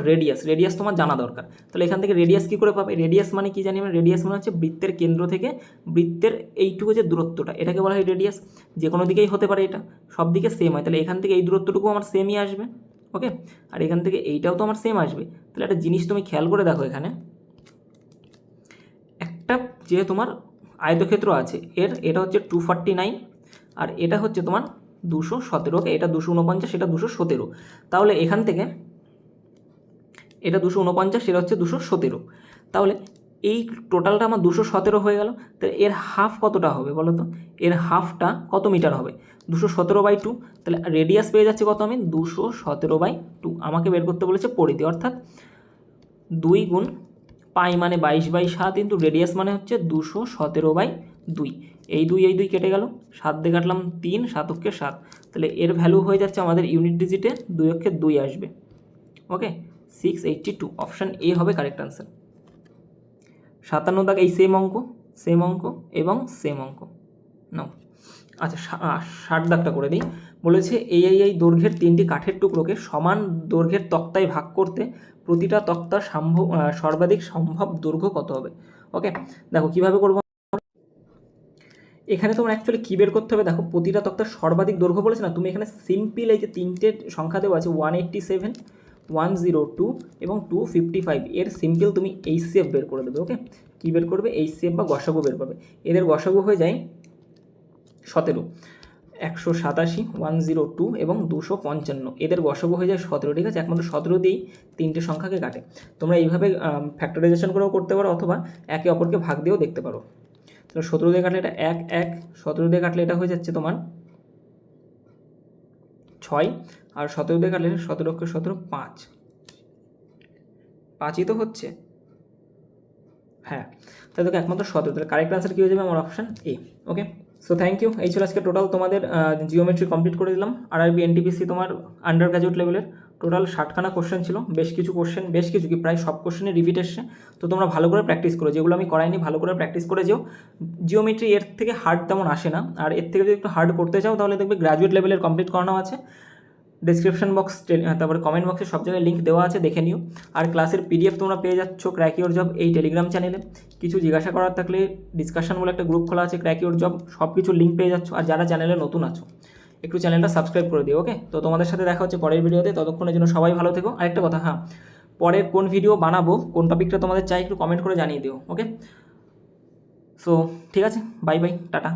রেডিয়াস তোমার জানা দরকার। তাহলে এখান থেকে রেডিয়াস কী করে পাবে? রেডিয়াস মানে কি জানি আমরা? রেডিয়াস মানে হচ্ছে বৃত্তের কেন্দ্র থেকে বৃত্তের এইটুকু যে দূরত্বটা, এটাকে বলা হয় রেডিয়াস। যে কোনো দিকেই হতে পারে, এটা সব দিকে সেম হয়, তাহলে এখান থেকে এই দূরত্বটুকু আমার সেমই আসবে। ওকে, আর এখান থেকে এইটাও তো আমার সেম আসবে। তাহলে একটা জিনিস তুমি খেয়াল করে দেখো, এখানে একটা যে তোমার আয়তক্ষেত্র আছে, এটা হচ্ছে 249, আর এটা হচ্ছে তোমার 217। ওকে, এটা 249, এটা 217। তাহলে এখান থেকে এটা 249, এটা হচ্ছে 217। তাহলে এই টোটালটা আমার 217 হয়ে গেল। তাহলে এর হাফ কতটা হবে বলো তো? এর হাফটা কত মিটার হবে? 217/2। তাহলে রেডিয়াস পেয়ে যাচ্ছে কত আমি? 217/2। আমাকে বের করতে বলেছে পরিধি, অর্থাৎ 2 গুণ পাই মানে 22/7 ইন্টু রেডিয়াস মানে হচ্ছে 217/2। এই দুই কেটে গেল, 7 দিয়ে কাটলাম 3, 7 অক্ষে 7। তাহলে এর ভ্যালু হয়ে যাচ্ছে আমাদের ইউনিট ডিজিটে 2 অক্ষে 2 আসবে। ওকে, 682, অপশান এ হবে কারেক্ট আনসার। 57 দাগ, এই সেম অঙ্ক এবং সেম অঙ্ক নাও। আচ্ছা, 60 দাগটা করে দিই। বলেছে এই দৈর্ঘ্যের 3টি কাঠের টুকরোকে সমান দৈর্ঘ্যের তক্তায় ভাগ করতে প্রতিটা তক্তার সর্বাধিক সম্ভব দৈর্ঘ্য কত হবে? ওকে, দেখো কীভাবে করবো। এখানে তোমার অ্যাকচুয়ালি কী বের করতে হবে দেখো, প্রতিটা তক্তার সর্বাধিক দৈর্ঘ্য বলেছে না, তুমি এখানে সিম্পল এই যে 3টে সংখ্যা দেওয়া আছে 187, 102 এবং 255, এর সিম্পল তুমি HCF বের করে দেবে। ওকে, কী বের করবে? HCF বা গসাগু বের করবে। এদের গসাগু হয়ে যায় 17, 187, 102 এবং 255, এদের গসাগু হয়ে যায় 17। ঠিক আছে, একমাত্র 17 দিয়েই 3টে সংখ্যাকে কাটে। তোমরা এইভাবে ফ্যাক্টরাইজেশন করেও করতে পারো, অথবা একে অপরকে ভাগ দিয়েও দেখতে পারো। তাহলে 17 দিয়ে কাটলে এটা 1, 1, 17 দিয়ে কাটলে এটা হয়ে যাচ্ছে তোমার 6, আর 17 দিয়ে কাটলে 17 অক্ষে 17, 5, 5ই তো হচ্ছে। হ্যাঁ, তাহলে দেখো একমাত্র 17। তাহলে কারেক্ট আনসার কী হয়ে যাবে? আমার option A. Okay, so thank you. এই ছিল আজকে টোটাল তোমাদের জিওমেট্রি কমপ্লিট করে দিলাম। RRB NTPC তোমার আন্ডার গ্র্যাজুয়েট লেভেলের টোটাল 60খানা কোশ্চেন ছিল। বেশ কিছু কি প্রায় সব কোশ্চেনই রিপিট এসছে। তো তোমরা ভালো করে প্র্যাকটিস করো, যেগুলো আমি করাইনি ভালো করে প্র্যাকটিস করে যেও। জিওমেট্রি এর থেকে হার্ড তেমন আসে না, আর এর থেকে যদি একটু হার্ড করতে চাও তাহলে দেখবে গ্র্যাজুয়েট লেভেলের কমপ্লিট করানো আছে। ডেসক্রিপশন বক্স, তারপরে কমেন্ট বক্সে সব জায়গায় লিঙ্ক দেওয়া আছে, দেখে নিও। আর ক্লাসের PDF তোমরা পেয়ে যাচ্ছ ক্র্যাক ইওর জব এই টেলিগ্রাম চ্যানেলে। কিছু জিজ্ঞাসা করার থাকলে ডিসকাশন বলে একটা গ্রুপ খোলা আছে, ক্র্যাক ইওর জব, সব কিছু লিঙ্ক পেয়ে যাচ্ছ। আর যারা চ্যানেলে নতুন আছো একটু চ্যানেলটা সাবস্ক্রাইব করে দিও। ওকে, তো তোমাদের সাথে দেখা হচ্ছে পরের ভিডিওতে, ততক্ষণের জন্য সবাই ভালো থেকো। আরেকটা কথা, হ্যাঁ, পরের কোন ভিডিও বানাবো, কোন টপিকটা তোমাদের চাই একটু কমেন্ট করে জানিয়ে দিও। ওকে, সো ঠিক আছে, বাই বাই, টাটা।